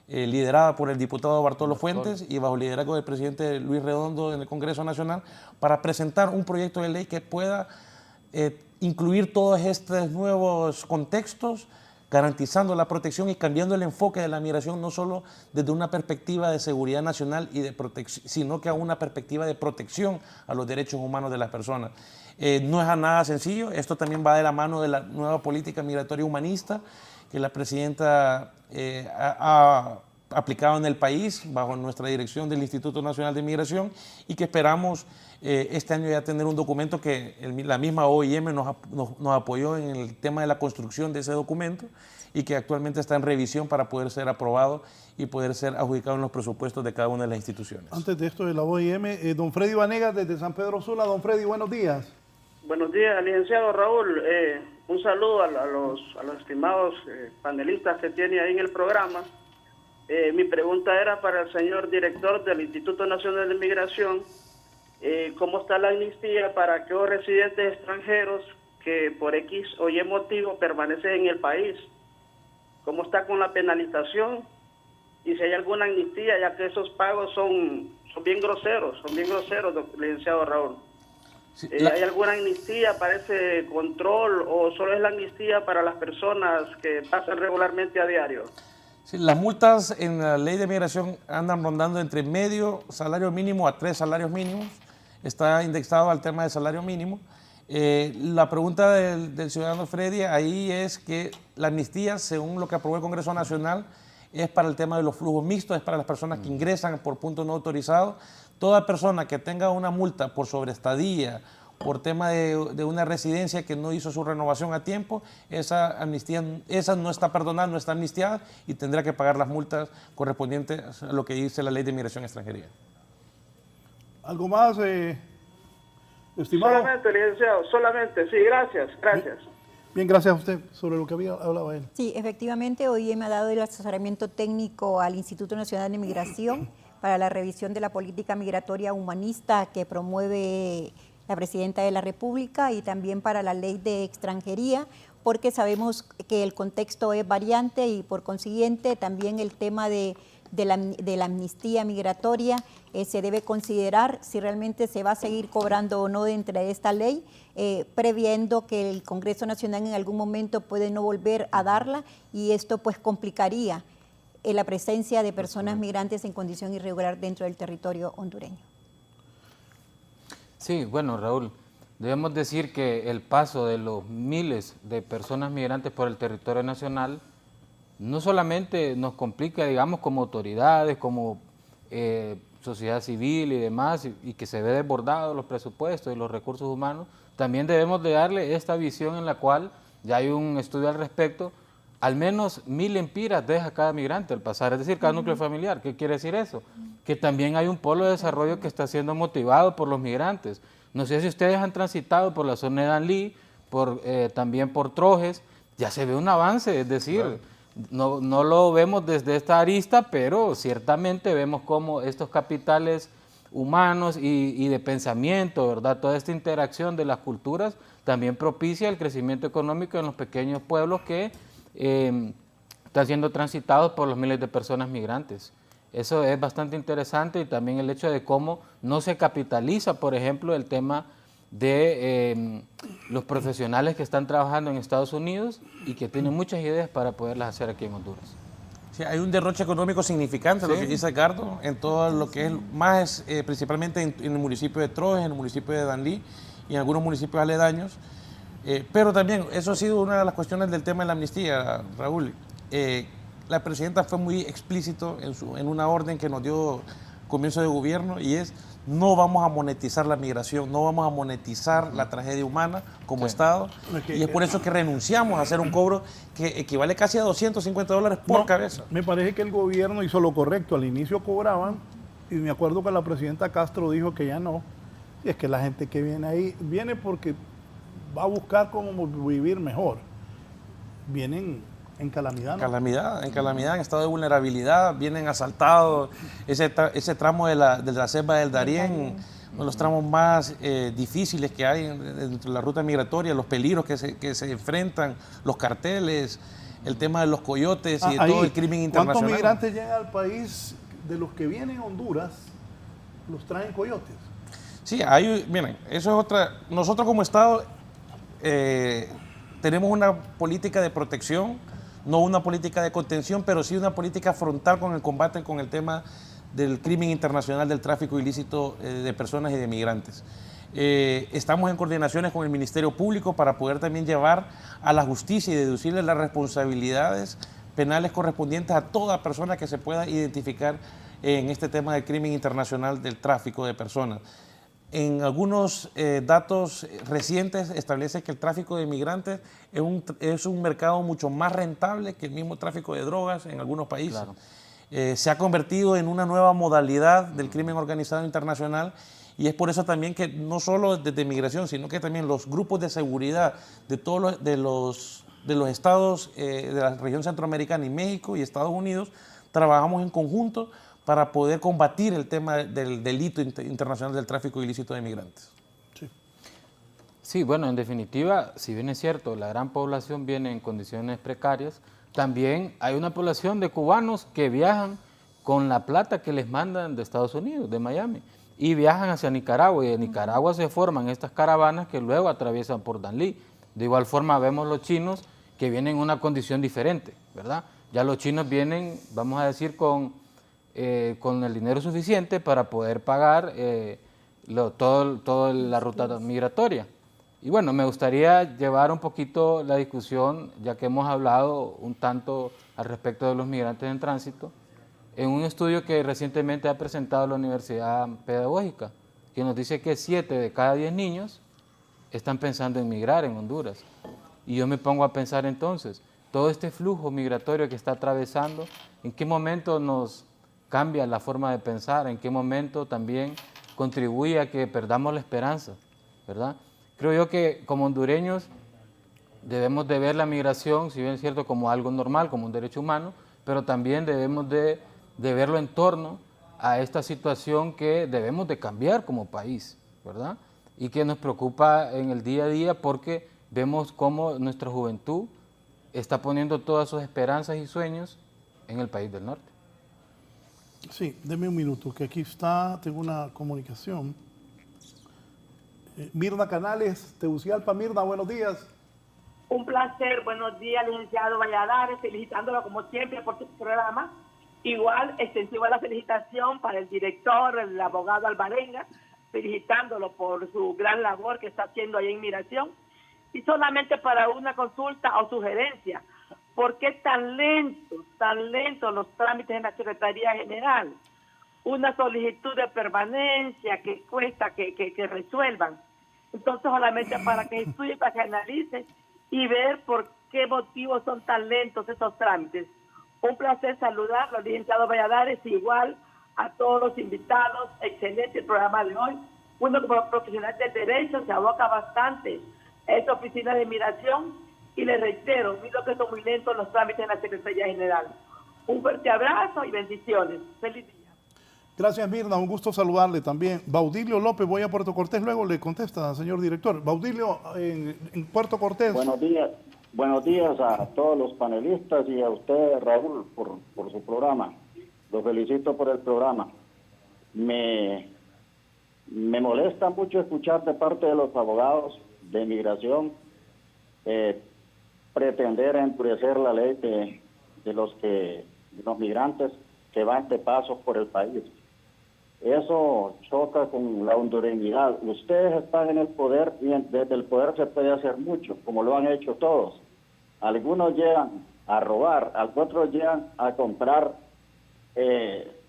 liderada por el diputado Bartolo Fuentes y bajo el liderazgo del presidente Luis Redondo en el Congreso Nacional, para presentar un proyecto de ley que pueda incluir todos estos nuevos contextos, garantizando la protección y cambiando el enfoque de la migración, no solo desde una perspectiva de seguridad nacional y de protección, sino que a una perspectiva de protección a los derechos humanos de las personas. No es nada sencillo, esto también va de la mano de la nueva política migratoria humanista que la presidenta ha aplicado en el país bajo nuestra dirección del Instituto Nacional de Migración y que esperamos este año ya tener un documento que la misma OIM nos apoyó en el tema de la construcción de ese documento y que actualmente está en revisión para poder ser aprobado y poder ser adjudicado en los presupuestos de cada una de las instituciones. Antes de esto de la OIM, don Freddy Vanegas desde San Pedro Sula. Don Freddy, buenos días. Buenos días, licenciado Raúl. Un saludo a los estimados panelistas que tiene ahí en el programa. Mi pregunta era para el señor director del Instituto Nacional de Migración. ¿Cómo está la amnistía para aquellos residentes extranjeros que por X o Y motivo permanecen en el país? ¿Cómo está con la penalización? Y si hay alguna amnistía, ya que esos pagos son bien groseros, licenciado Raúl. Sí, ¿Hay alguna amnistía para ese control o solo es la amnistía para las personas que pasan regularmente a diario? Sí, las multas en la ley de migración andan rondando entre medio salario mínimo a 3 salarios mínimos. Está indexado al tema del salario mínimo. La pregunta del ciudadano Freddy ahí es que la amnistía, según lo que aprobó el Congreso Nacional, es para el tema de los flujos mixtos, es para las personas que ingresan por punto no autorizado. Toda persona que tenga una multa por sobreestadía, por tema de una residencia que no hizo su renovación a tiempo, esa amnistía, esa no está perdonada, no está amnistiada y tendrá que pagar las multas correspondientes a lo que dice la Ley de Migración Extranjería. ¿Algo más, estimado? Solamente, licenciado, solamente. Sí, gracias. Bien, gracias a usted. Sobre lo que había hablado él. Sí, efectivamente, hoy me ha dado el asesoramiento técnico al Instituto Nacional de Migración para la revisión de la política migratoria humanista que promueve la Presidenta de la República y también para la Ley de Extranjería, porque sabemos que el contexto es variante y por consiguiente también el tema de la amnistía migratoria se debe considerar si realmente se va a seguir cobrando o no dentro de esta ley, previendo que el Congreso Nacional en algún momento puede no volver a darla y esto pues complicaría la presencia de personas migrantes en condición irregular dentro del territorio hondureño. Sí, bueno, Raúl, debemos decir que el paso de los miles de personas migrantes por el territorio nacional no solamente nos complica, digamos, como autoridades, como sociedad civil y demás, y que se ve desbordado los presupuestos y los recursos humanos, también debemos de darle esta visión en la cual ya hay un estudio al respecto. Al menos 1000 empiras deja cada migrante al pasar, es decir, cada núcleo familiar. ¿Qué quiere decir eso? Que también hay un polo de desarrollo que está siendo motivado por los migrantes. No sé si ustedes han transitado por la zona de Danlí, también por Trojes, ya se ve un avance, es decir, claro, no lo vemos desde esta arista, pero ciertamente vemos cómo estos capitales humanos y de pensamiento, ¿verdad? Toda esta interacción de las culturas también propicia el crecimiento económico en los pequeños pueblos que están siendo transitados por los miles de personas migrantes. Eso es bastante interesante y también el hecho de cómo no se capitaliza, por ejemplo, el tema de los profesionales que están trabajando en Estados Unidos y que tienen muchas ideas para poderlas hacer aquí en Honduras. Sí, hay un derroche económico significante, sí, lo que dice Edgardo, en todo lo que es más, principalmente en el municipio de Trojes, en el municipio de Danlí y en algunos municipios aledaños. Pero también, eso ha sido una de las cuestiones del tema de la amnistía, Raúl. La presidenta fue muy explícito en una orden que nos dio comienzo de gobierno y es: no vamos a monetizar la migración, no vamos a monetizar la tragedia humana como Estado. Y es por eso que renunciamos a hacer un cobro que equivale casi a $250 por cabeza. Me parece que el gobierno hizo lo correcto. Al inicio cobraban y me acuerdo que la presidenta Castro dijo que ya no. Y es que la gente que viene ahí, viene porque va a buscar cómo vivir mejor. Vienen en calamidad, ¿no? En calamidad, en estado de vulnerabilidad, vienen asaltados. Ese tramo de la selva del Darién, uno de los tramos más difíciles que hay dentro de la ruta migratoria, los peligros que se enfrentan, los carteles, el tema de los coyotes y de todo el crimen internacional. ¿Cuántos migrantes llegan al país de los que vienen a Honduras? ¿Los traen coyotes? Sí, miren, eso es otra. Nosotros como Estado tenemos una política de protección, no una política de contención, pero sí una política frontal con el combate con el tema del crimen internacional, del tráfico ilícito de personas y de migrantes. Estamos en coordinaciones con el Ministerio Público para poder también llevar a la justicia y deducirle las responsabilidades penales correspondientes a toda persona que se pueda identificar en este tema del crimen internacional del tráfico de personas. En algunos datos recientes establece que el tráfico de migrantes es un mercado mucho más rentable que el mismo tráfico de drogas en algunos países. Claro. Se ha convertido en una nueva modalidad del crimen organizado internacional, y es por eso también que no solo desde migración, sino que también los grupos de seguridad de todos los estados de la región centroamericana y México y Estados Unidos trabajamos en conjunto para poder combatir el tema del delito internacional del tráfico ilícito de migrantes. Sí, bueno, en definitiva, si bien es cierto, la gran población viene en condiciones precarias, también hay una población de cubanos que viajan con la plata que les mandan de Estados Unidos, de Miami, y viajan hacia Nicaragua, y de Nicaragua se forman estas caravanas que luego atraviesan por Danlí. De igual forma vemos los chinos que vienen en una condición diferente, ¿verdad? Ya los chinos vienen, vamos a decir, con el dinero suficiente para poder pagar toda la ruta migratoria. Y bueno, me gustaría llevar un poquito la discusión, ya que hemos hablado un tanto al respecto de los migrantes en tránsito, en un estudio que recientemente ha presentado la Universidad Pedagógica, que nos dice que 7 de cada 10 niños están pensando en migrar en Honduras. Y yo me pongo a pensar entonces, todo este flujo migratorio que está atravesando, ¿en qué momento nos cambia la forma de pensar? ¿En qué momento también contribuye a que perdamos la esperanza? ¿Verdad? Creo yo que como hondureños debemos de ver la migración, si bien es cierto, como algo normal, como un derecho humano, pero también debemos de verlo en torno a esta situación que debemos de cambiar como país, ¿verdad? Y que nos preocupa en el día a día porque vemos cómo nuestra juventud está poniendo todas sus esperanzas y sueños en el país del norte. Sí, deme un minuto, que aquí está, tengo una comunicación. Mirna Canales, Tegucigalpa. Mirna, buenos días. Un placer, buenos días, licenciado Valladares, felicitándolo como siempre por su programa. Igual, extensiva la felicitación para el director, el abogado Alvarenga, felicitándolo por su gran labor que está haciendo ahí en migración. Y solamente para una consulta o sugerencia, ¿por qué tan lentos los trámites en la Secretaría General? Una solicitud de permanencia que cuesta que resuelvan. Entonces, solamente para que estudien, para que analicen y ver por qué motivos son tan lentos estos trámites. Un placer saludarlo, licenciado Valladares, igual a todos los invitados. Excelente el programa de hoy. Uno como profesional del derecho se aboca bastante a esta oficina de migración y le reitero, miro que son muy lentos los trámites en la Secretaría General. Un fuerte abrazo y bendiciones. Feliz día. Gracias, Mirna, un gusto saludarle también. Baudilio López, voy a Puerto Cortés, luego le contesta, señor director. Baudilio, en Puerto Cortés. Buenos días a todos los panelistas y a usted, Raúl, por su programa. Los felicito por el programa. Me molesta mucho escuchar de parte de los abogados de migración pretender endurecer la ley de los migrantes que van de paso por el país. Eso choca con la hondureñidad. Ustedes están en el poder y desde el poder se puede hacer mucho, como lo han hecho todos. Algunos llegan a robar, otros llegan a comprar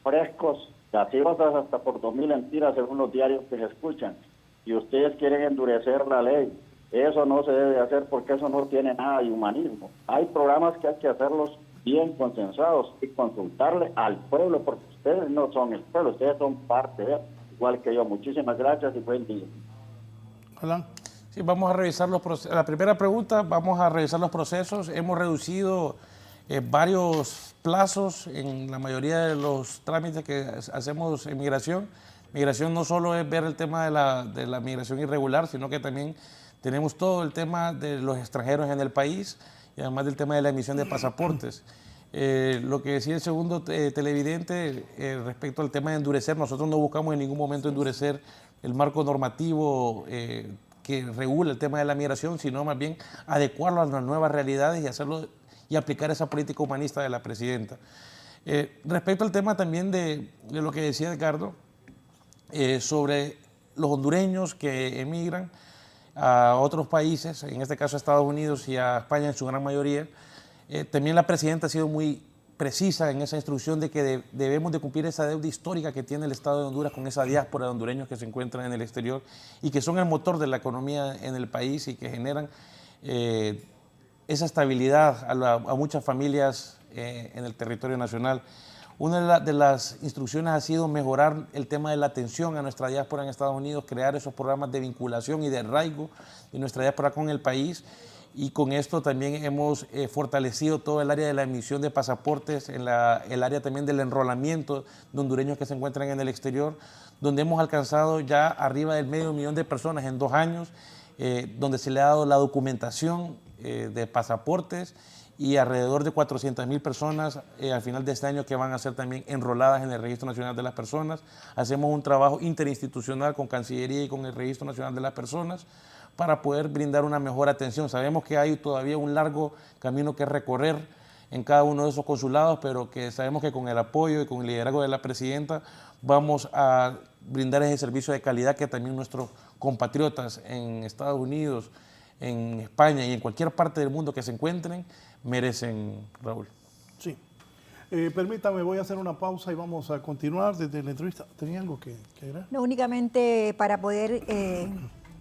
frescos, gaseosas hasta por 2,000 lempiras según los diarios que se escuchan. Y ustedes quieren endurecer la ley. Eso no se debe hacer porque eso no tiene nada de humanismo. Hay programas que hay que hacerlos bien consensuados y consultarle al pueblo, porque ustedes no son el pueblo, ustedes son parte de él, igual que yo. Muchísimas gracias y buen día. Hola. Sí, vamos a revisar los procesos. La primera pregunta, vamos a revisar los procesos. Hemos reducido varios plazos en la mayoría de los trámites que hacemos en migración. Migración no solo es ver el tema de la migración irregular, sino que también tenemos todo el tema de los extranjeros en el país y además del tema de la emisión de pasaportes. Lo que decía el segundo televidente respecto al tema de endurecer, nosotros no buscamos en ningún momento endurecer el marco normativo que regula el tema de la migración, sino más bien adecuarlo a las nuevas realidades y hacerlo y aplicar esa política humanista de la presidenta. Respecto al tema también de lo que decía Edgardo, sobre los hondureños que emigran a otros países, en este caso a Estados Unidos y a España en su gran mayoría, También la presidenta ha sido muy precisa en esa instrucción de que debemos de cumplir esa deuda histórica que tiene el Estado de Honduras con esa diáspora de hondureños que se encuentran en el exterior y que son el motor de la economía en el país y que generan esa estabilidad a muchas familias en el territorio nacional. Una de las instrucciones ha sido mejorar el tema de la atención a nuestra diáspora en Estados Unidos, crear esos programas de vinculación y de arraigo de nuestra diáspora con el país. Y con esto también hemos fortalecido todo el área de la emisión de pasaportes, el área también del enrolamiento de hondureños que se encuentran en el exterior, donde hemos alcanzado ya arriba del 500,000 de personas en 2 años, donde se le ha dado la documentación de pasaportes y alrededor de 400,000 personas al final de este año que van a ser también enroladas en el Registro Nacional de las Personas. Hacemos un trabajo interinstitucional con Cancillería y con el Registro Nacional de las Personas para poder brindar una mejor atención. Sabemos que hay todavía un largo camino que recorrer en cada uno de esos consulados, pero que sabemos que con el apoyo y con el liderazgo de la presidenta vamos a brindar ese servicio de calidad que también nuestros compatriotas en Estados Unidos, en España y en cualquier parte del mundo que se encuentren merecen, Raúl. Sí. Permítame, voy a hacer una pausa y vamos a continuar desde la entrevista. ¿Tenía algo que agregar? No, únicamente para poder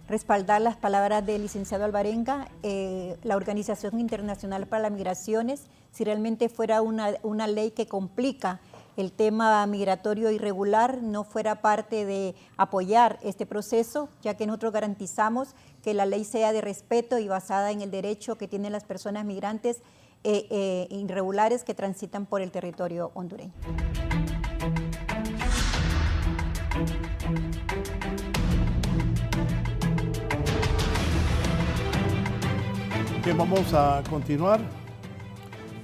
respaldar las palabras del licenciado Alvarenga, la Organización Internacional para las Migraciones, si realmente fuera una ley que complica el tema migratorio irregular, no fuera parte de apoyar este proceso, ya que nosotros garantizamos que la ley sea de respeto y basada en el derecho que tienen las personas migrantes irregulares que transitan por el territorio hondureño. Bien, vamos a continuar.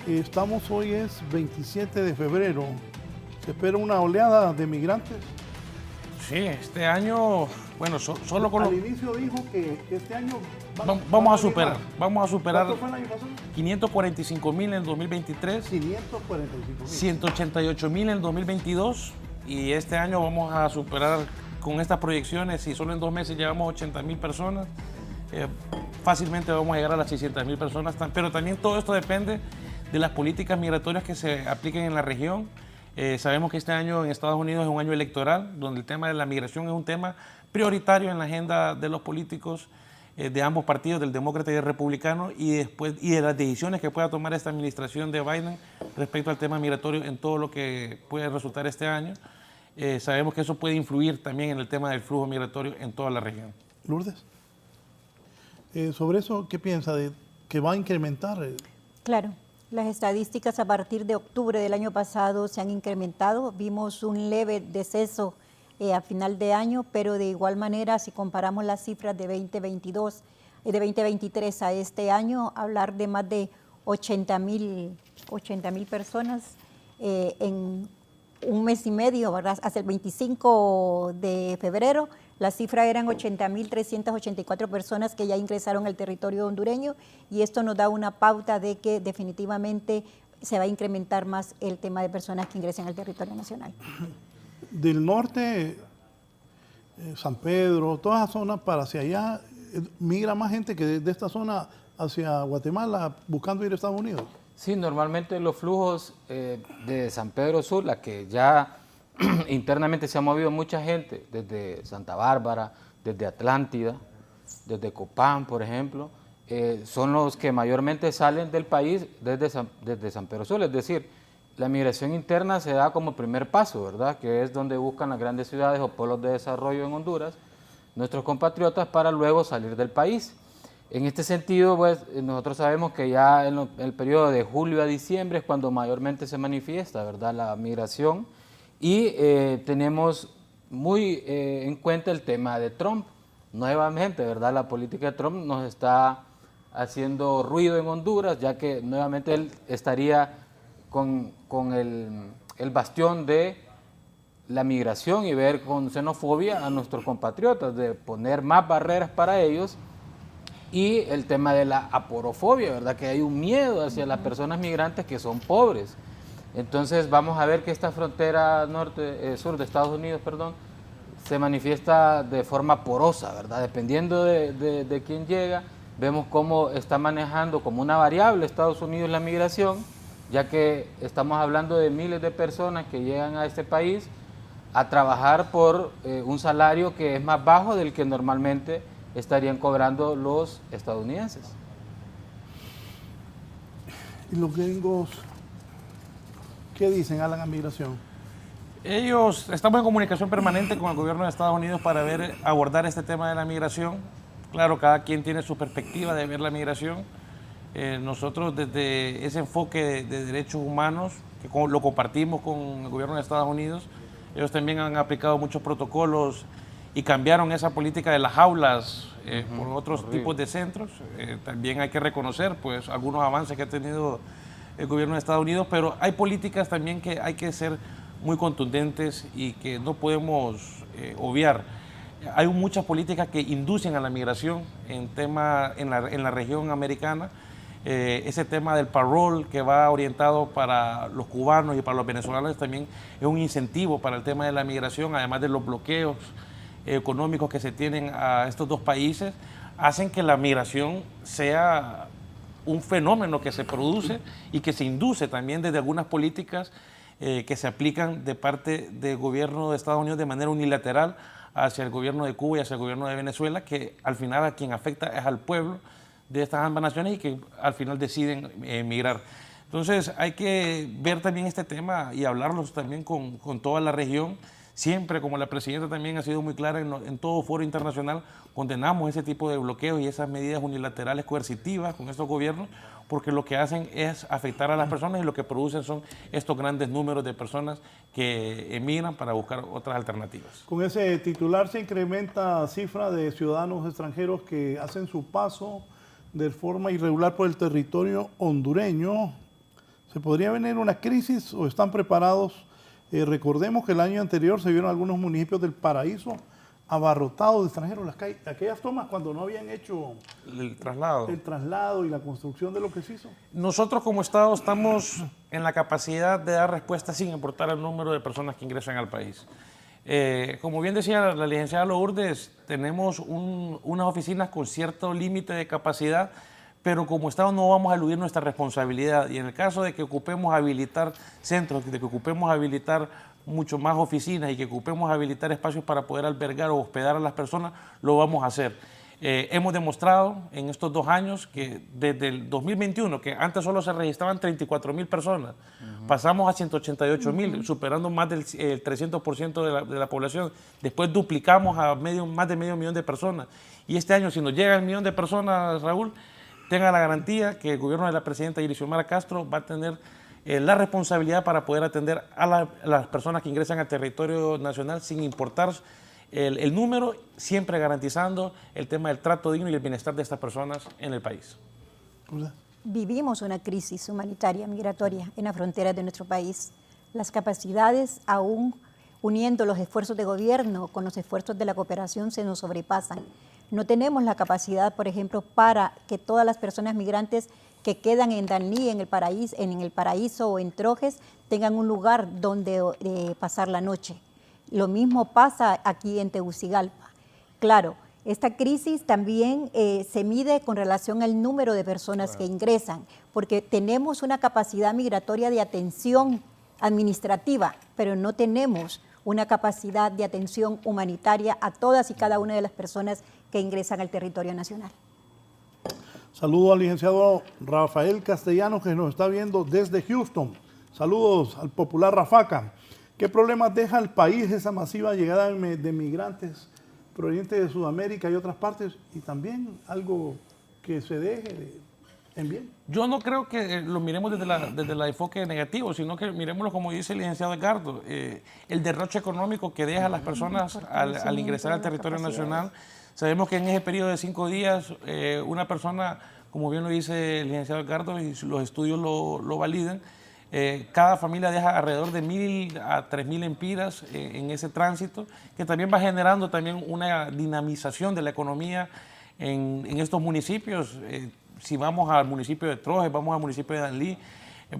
Estamos hoy es 27 de febrero. ¿Se espera una oleada de migrantes? Sí, este año, bueno, solo con Al inicio dijo que este año vamos a superar. ¿Cuánto fue el año pasado? 545,000 en el 2023. 545,000. 188,000 en el 2022 y este año vamos a superar con estas proyecciones y solo en 2 meses llevamos 80,000 personas. Fácilmente vamos a llegar a las 600,000 personas, pero también todo esto depende de las políticas migratorias que se apliquen en la región. Sabemos que este año en Estados Unidos es un año electoral, donde el tema de la migración es un tema prioritario en la agenda de los políticos de ambos partidos, del demócrata y del republicano, y de las decisiones que pueda tomar esta administración de Biden respecto al tema migratorio en todo lo que puede resultar este año. Sabemos que eso puede influir también en el tema del flujo migratorio en toda la región. Lourdes, sobre eso, ¿qué piensa? ¿De que va a incrementar? Claro. Las estadísticas a partir de octubre del año pasado se han incrementado. Vimos un leve deceso a final de año, pero de igual manera, si comparamos las cifras de 2022 y de 2023 a este año, hablar de más de 80,000 personas en un mes y medio, ¿verdad? Hasta el 25 de febrero, la cifra eran 80,384 personas que ya ingresaron al territorio hondureño y esto nos da una pauta de que definitivamente se va a incrementar más el tema de personas que ingresen al territorio nacional. Del norte, San Pedro, toda esa zona para hacia allá, migra más gente que de esta zona hacia Guatemala buscando ir a Estados Unidos. Sí, normalmente los flujos de San Pedro Sula, que ya internamente se ha movido mucha gente, desde Santa Bárbara, desde Atlántida, desde Copán, por ejemplo, son los que mayormente salen del país desde San Pedro Sula. Es decir, la migración interna se da como primer paso, ¿verdad? Que es donde buscan las grandes ciudades o polos de desarrollo en Honduras, nuestros compatriotas, para luego salir del país. En este sentido, pues, nosotros sabemos que ya en el periodo de julio a diciembre es cuando mayormente se manifiesta, ¿verdad?, la migración, y tenemos muy en cuenta el tema de Trump. Nuevamente, ¿verdad?, la política de Trump nos está haciendo ruido en Honduras, ya que nuevamente él estaría con el bastión de la migración y ver con xenofobia a nuestros compatriotas, de poner más barreras para ellos. Y el tema de la aporofobia, ¿verdad? Que hay un miedo hacia las personas migrantes que son pobres. Entonces vamos a ver que esta frontera sur de Estados Unidos, se manifiesta de forma porosa, ¿verdad? Dependiendo de quién llega, vemos cómo está manejando como una variable Estados Unidos la migración, ya que estamos hablando de miles de personas que llegan a este país a trabajar por un salario que es más bajo del que normalmente estarían cobrando los estadounidenses. ¿Y los gringos qué dicen a la migración? Ellos, estamos en comunicación permanente con el gobierno de Estados Unidos para abordar este tema de la migración. Claro, cada quien tiene su perspectiva de ver la migración. Nosotros desde ese enfoque de derechos humanos, que lo compartimos con el gobierno de Estados Unidos, ellos también han aplicado muchos protocolos y cambiaron esa política de las jaulas por otros tipos de centros. También hay que reconocer pues algunos avances que ha tenido el gobierno de Estados Unidos, pero hay políticas también que hay que ser muy contundentes y que no podemos obviar. Hay muchas políticas que inducen a la migración en la región americana. Ese tema del parole que va orientado para los cubanos y para los venezolanos también es un incentivo para el tema de la migración, además de los bloqueos económicos que se tienen a estos dos países, hacen que la migración sea un fenómeno que se produce y que se induce también desde algunas políticas que se aplican de parte del gobierno de Estados Unidos de manera unilateral hacia el gobierno de Cuba y hacia el gobierno de Venezuela, que al final a quien afecta es al pueblo de estas ambas naciones y que al final deciden emigrar. Entonces hay que ver también este tema y hablarlos también con toda la región. Siempre, como la presidenta también ha sido muy clara en todo foro internacional, condenamos ese tipo de bloqueos y esas medidas unilaterales coercitivas con estos gobiernos, porque lo que hacen es afectar a las personas y lo que producen son estos grandes números de personas que emigran para buscar otras alternativas. Con ese titular se incrementa la cifra de ciudadanos extranjeros que hacen su paso de forma irregular por el territorio hondureño. ¿Se podría venir una crisis o están preparados? Recordemos que el año anterior se vieron algunos municipios del Paraíso abarrotados de extranjeros. Aquellas tomas cuando no habían hecho el traslado y la construcción de lo que se hizo. Nosotros como Estado estamos en la capacidad de dar respuesta sin importar el número de personas que ingresan al país. Como bien decía la licenciada Lourdes, tenemos unas oficinas con cierto límite de capacidad, pero como Estado no vamos a eludir nuestra responsabilidad. Y en el caso de que ocupemos habilitar centros, de que ocupemos habilitar mucho más oficinas y que ocupemos habilitar espacios para poder albergar o hospedar a las personas, lo vamos a hacer. Hemos demostrado en estos 2 años que desde el 2021, que antes solo se registraban 34,000 personas, pasamos a 188,000, superando más del 300% de la población. Después duplicamos a más de medio millón de personas. Y este año, si nos llega el 1 millón de personas, Raúl, tenga la garantía que el gobierno de la presidenta Xiomara Castro va a tener la responsabilidad para poder atender a las personas que ingresan al territorio nacional sin importar el número, siempre garantizando el tema del trato digno y el bienestar de estas personas en el país. Vivimos una crisis humanitaria migratoria en las fronteras de nuestro país. Las capacidades, aún uniendo los esfuerzos de gobierno con los esfuerzos de la cooperación, se nos sobrepasan. No tenemos la capacidad, por ejemplo, para que todas las personas migrantes que quedan en Danlí, en el Paraíso o en Trojes, tengan un lugar donde pasar la noche. Lo mismo pasa aquí en Tegucigalpa. Claro, esta crisis también se mide con relación al número de personas que ingresan, porque tenemos una capacidad migratoria de atención administrativa, pero no tenemos una capacidad de atención humanitaria a todas y cada una de las personas que ingresan al territorio nacional. Saludo al licenciado Rafael Castellanos, que nos está viendo desde Houston. Saludos al popular Rafaca. ¿Qué problemas deja al país esa masiva llegada de migrantes provenientes de Sudamérica y otras partes? Y también algo que se deje en bien. Yo no creo que lo miremos desde el enfoque negativo, sino que miremoslo como dice el licenciado Edgardo, el derroche económico que deja a las personas al ingresar al territorio nacional. Sabemos que en ese periodo de 5 días, una persona, como bien lo dice el licenciado Edgardo, y los estudios lo validan, cada familia deja alrededor de 1,000 a 3,000 empiras en ese tránsito, que también va generando también una dinamización de la economía en estos municipios. Si vamos al municipio de Trojes, vamos al municipio de Danlí,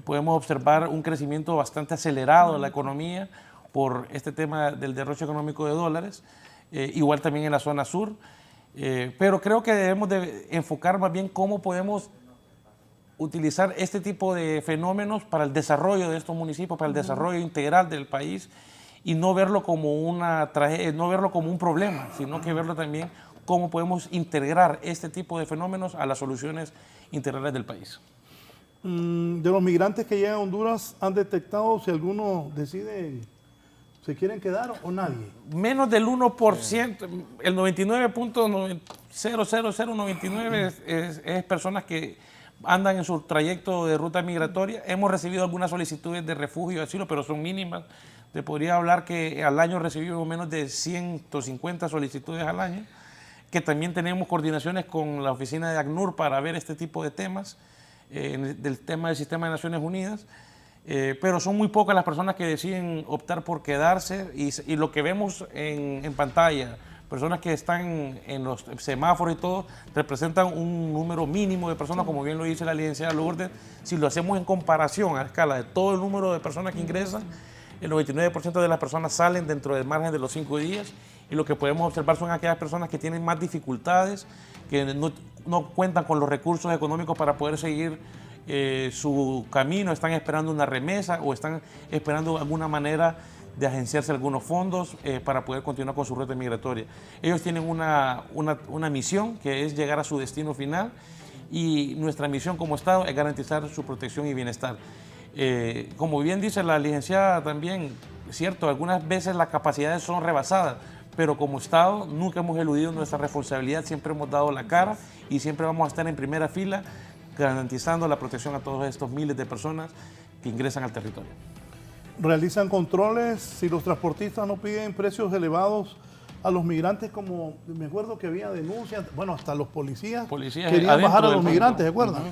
podemos observar un crecimiento bastante acelerado de la economía por este tema del derroche económico de dólares, igual también en la zona sur. Pero creo que debemos de enfocar más bien cómo podemos utilizar este tipo de fenómenos para el desarrollo de estos municipios, para el desarrollo integral del país, y no verlo como una tragedia, no verlo como un problema, sino que verlo también cómo podemos integrar este tipo de fenómenos a las soluciones integrales del país. De los migrantes que llegan a Honduras, ¿han detectado si alguno decide se quieren quedar o nadie? Menos del 1%, el 99.00099 es personas que andan en su trayecto de ruta migratoria. Hemos recibido algunas solicitudes de refugio y asilo, pero son mínimas. Te podría hablar que al año recibimos menos de 150 solicitudes al año, que también tenemos coordinaciones con la oficina de ACNUR para ver este tipo de temas, del tema del Sistema de Naciones Unidas. Pero son muy pocas las personas que deciden optar por quedarse, y lo que vemos en pantalla, personas que están en los semáforos y todo, representan un número mínimo de personas, como bien lo dice la licenciada Lourdes. Si lo hacemos en comparación a escala de todo el número de personas que ingresan, el 99% de las personas salen dentro del margen de los 5 días, y lo que podemos observar son aquellas personas que tienen más dificultades, que no cuentan con los recursos económicos para poder seguir su camino, están esperando una remesa o están esperando alguna manera de agenciarse algunos fondos para poder continuar con su ruta migratoria. Ellos tienen una misión, que es llegar a su destino final, y nuestra misión como Estado es garantizar su protección y bienestar. Como bien dice la licenciada también, cierto, algunas veces las capacidades son rebasadas, pero como Estado nunca hemos eludido nuestra responsabilidad, siempre hemos dado la cara y siempre vamos a estar en primera fila garantizando la protección a todos estos miles de personas que ingresan al territorio. ¿Realizan controles si los transportistas no piden precios elevados a los migrantes? Como me acuerdo que había denuncias, bueno, hasta los policías querían bajar a los migrantes, ¿se acuerdan?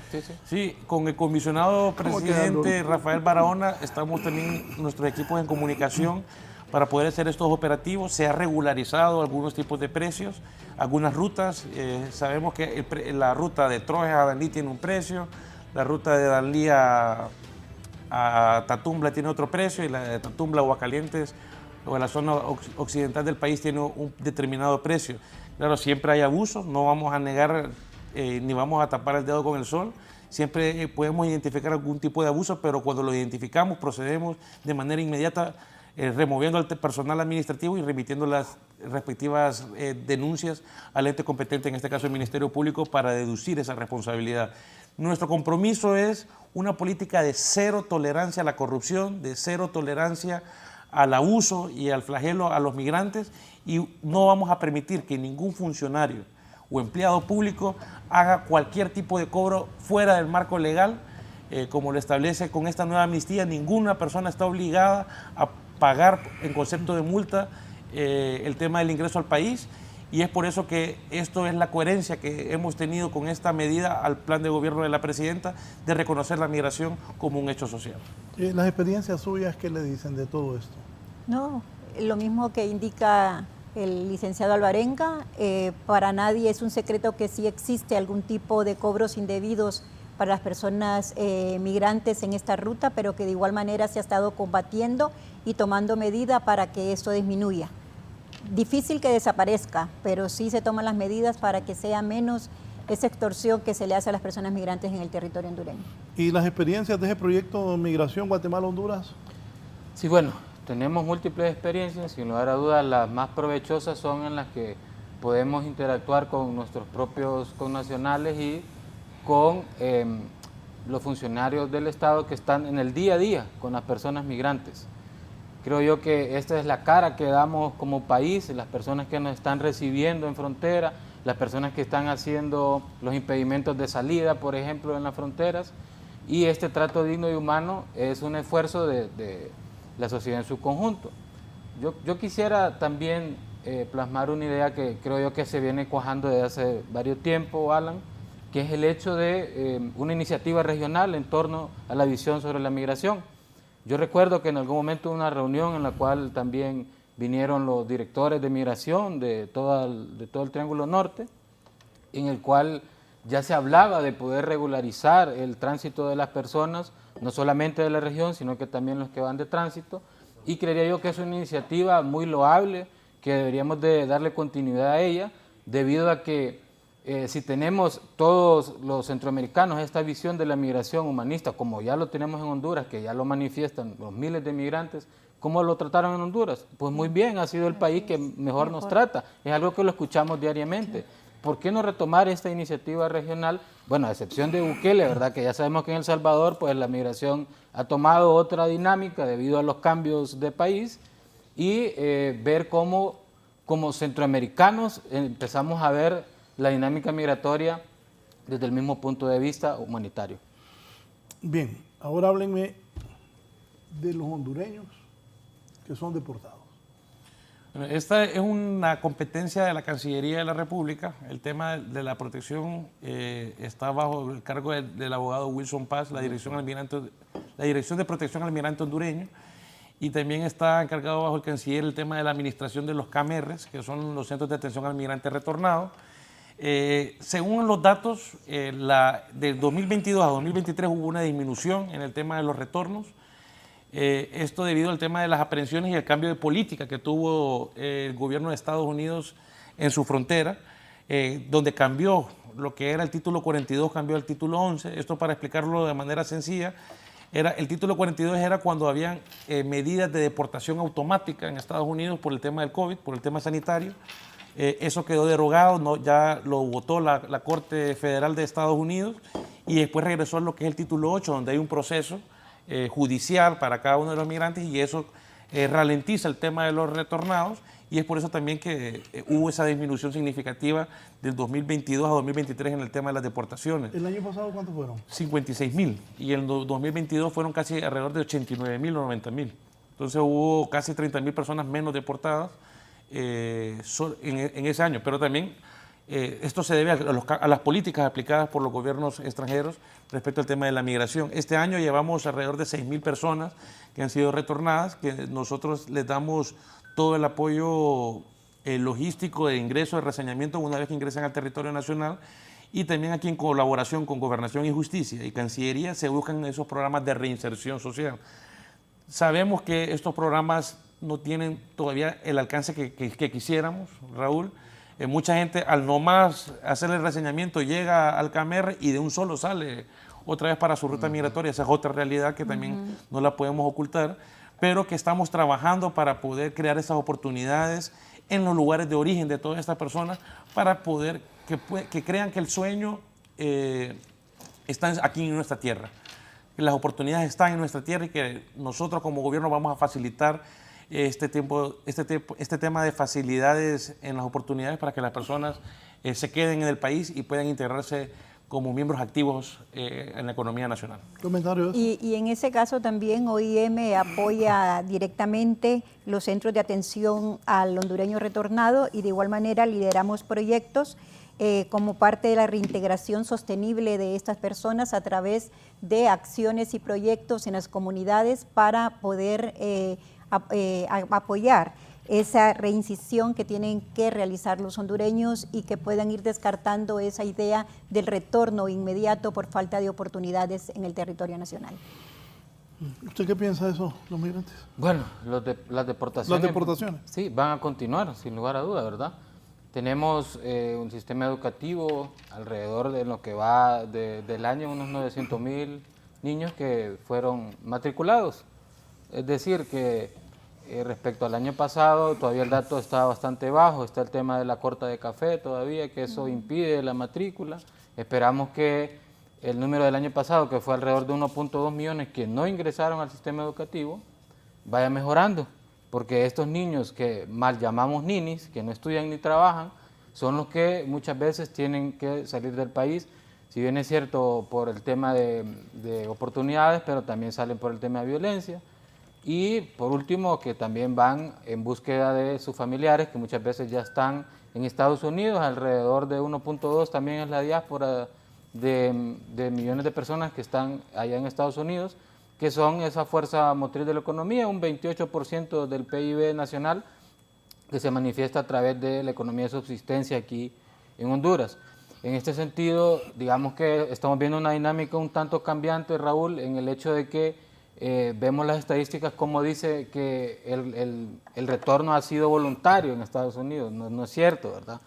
Sí, con el comisionado presidente Rafael Barahona estamos también nuestros equipos en comunicación para poder hacer estos operativos. Se ha regularizado algunos tipos de precios, algunas rutas. Sabemos que la ruta de Trojes a Danlí tiene un precio, la ruta de Danlí a Tatumbla tiene otro precio, y la de Tatumbla o Aguascalientes o en la zona occidental del país tiene un determinado precio. Claro, siempre hay abusos, no vamos a negar ni vamos a tapar el dedo con el sol. Siempre podemos identificar algún tipo de abuso, pero cuando lo identificamos procedemos de manera inmediata, removiendo al personal administrativo y remitiendo las respectivas denuncias al ente competente, en este caso el Ministerio Público, para deducir esa responsabilidad. Nuestro compromiso es una política de cero tolerancia a la corrupción, de cero tolerancia al abuso y al flagelo a los migrantes, y no vamos a permitir que ningún funcionario o empleado público haga cualquier tipo de cobro fuera del marco legal. Como lo establece con esta nueva amnistía, ninguna persona está obligada a pagar en concepto de multa el tema del ingreso al país, y es por eso que esto es la coherencia que hemos tenido con esta medida al plan de gobierno de la presidenta de reconocer la migración como un hecho social. Las experiencias suyas, ¿qué le dicen de todo esto? No, lo mismo que indica el licenciado Alvarenga, para nadie es un secreto que sí existe algún tipo de cobros indebidos para las personas migrantes en esta ruta, pero que de igual manera se ha estado combatiendo y tomando medidas para que esto disminuya. Difícil que desaparezca, pero sí se toman las medidas para que sea menos esa extorsión que se le hace a las personas migrantes en el territorio hondureño. ¿Y las experiencias de ese proyecto de migración Guatemala-Honduras? Sí, bueno, tenemos múltiples experiencias, sin lugar a dudas las más provechosas son en las que podemos interactuar con nuestros propios connacionales y con los funcionarios del Estado que están en el día a día con las personas migrantes. Creo yo que esta es la cara que damos como país, las personas que nos están recibiendo en frontera, las personas que están haciendo los impedimentos de salida, por ejemplo, en las fronteras, y este trato digno y humano es un esfuerzo de la sociedad en su conjunto. Yo quisiera también plasmar una idea que creo yo que se viene cuajando desde hace varios tiempos, Alan, que es el hecho de una iniciativa regional en torno a la visión sobre la migración. Yo recuerdo que en algún momento hubo una reunión en la cual también vinieron los directores de migración de todo el Triángulo Norte, en el cual ya se hablaba de poder regularizar el tránsito de las personas, no solamente de la región, sino que también los que van de tránsito, y creería yo que es una iniciativa muy loable, que deberíamos de darle continuidad a ella, debido a que si tenemos todos los centroamericanos esta visión de la migración humanista, como ya lo tenemos en Honduras, que ya lo manifiestan los miles de migrantes, ¿cómo lo trataron en Honduras? Pues muy bien, ha sido el país que mejor nos trata. Es algo que lo escuchamos diariamente. ¿Por qué no retomar esta iniciativa regional? Bueno, a excepción de Bukele, ¿verdad? Que ya sabemos que en El Salvador pues la migración ha tomado otra dinámica debido a los cambios de país y ver cómo como centroamericanos empezamos a ver la dinámica migratoria desde el mismo punto de vista humanitario. Bien, ahora háblenme de los hondureños que son deportados. Bueno, esta es una competencia de la Cancillería de la República. El tema de la protección está bajo el cargo del abogado Wilson Paz, la Dirección de Protección al Migrante Hondureño, y también está encargado bajo el canciller el tema de la administración de los CAMERRES, que son los Centros de Atención al Migrante Retornado. Según los datos, de 2022 a 2023 hubo una disminución en el tema de los retornos. Esto debido al tema de las aprehensiones y el cambio de política que tuvo el gobierno de Estados Unidos en su frontera, donde cambió lo que era el título 42, cambió al título 11. Esto, para explicarlo de manera sencilla, el título 42 era cuando habían medidas de deportación automática en Estados Unidos por el tema del COVID, por el tema sanitario. Eso quedó derogado, ¿no? Ya lo votó la Corte Federal de Estados Unidos, y después regresó a lo que es el título 8, donde hay un proceso judicial para cada uno de los migrantes, y eso ralentiza el tema de los retornados, y es por eso también que hubo esa disminución significativa del 2022 a 2023 en el tema de las deportaciones. ¿El año pasado cuántos fueron? 56.000, y en el 2022 fueron casi alrededor de 89.000 o 90.000. Entonces hubo casi 30.000 personas menos deportadas en ese año, pero también esto se debe a las políticas aplicadas por los gobiernos extranjeros respecto al tema de la migración. Este año llevamos alrededor de 6.000 personas que han sido retornadas, que nosotros les damos todo el apoyo logístico de ingreso, de reseñamiento una vez que ingresan al territorio nacional, y también aquí en colaboración con Gobernación y Justicia y Cancillería se buscan esos programas de reinserción social. Sabemos que estos programas no tienen todavía el alcance que quisiéramos, Raúl. Mucha gente, al nomás hacer el reseñamiento, llega al CAMER y de un solo sale otra vez para su ruta migratoria. Esa es otra realidad que también no la podemos ocultar, pero que estamos trabajando para poder crear esas oportunidades en los lugares de origen de todas estas personas, para poder que crean que el sueño está aquí en nuestra tierra, que las oportunidades están en nuestra tierra, y que nosotros como gobierno vamos a facilitar este tema de facilidades en las oportunidades para que las personas se queden en el país y puedan integrarse como miembros activos en la economía nacional. ¿Comentarios? Y en ese caso también OIM apoya directamente los centros de atención al hondureño retornado, y de igual manera lideramos proyectos como parte de la reintegración sostenible de estas personas a través de acciones y proyectos en las comunidades para poder apoyar esa reincisión que tienen que realizar los hondureños, y que puedan ir descartando esa idea del retorno inmediato por falta de oportunidades en el territorio nacional. ¿Usted qué piensa de eso, los migrantes? Bueno, las deportaciones. Las deportaciones. Sí, van a continuar, sin lugar a duda, ¿verdad? Tenemos un sistema educativo alrededor de lo que va del año, unos 900.000 niños que fueron matriculados. Es decir, que respecto al año pasado todavía el dato está bastante bajo. Está el tema de la corta de café todavía, que eso impide la matrícula. Esperamos que el número del año pasado, que fue alrededor de 1.2 millones que no ingresaron al sistema educativo, vaya mejorando, porque estos niños que mal llamamos ninis, que no estudian ni trabajan, son los que muchas veces tienen que salir del país, si bien es cierto por el tema de oportunidades, pero también salen por el tema de violencia. Y por último, que también van en búsqueda de sus familiares, que muchas veces ya están en Estados Unidos. Alrededor de 1.2 también es la diáspora de millones de personas que están allá en Estados Unidos, que son esa fuerza motriz de la economía, un 28% del PIB nacional, que se manifiesta a través de la economía de subsistencia aquí en Honduras. En este sentido, digamos que estamos viendo una dinámica un tanto cambiante, Raúl, en el hecho de que vemos las estadísticas como dice que el retorno ha sido voluntario en Estados Unidos. No es cierto, ¿verdad?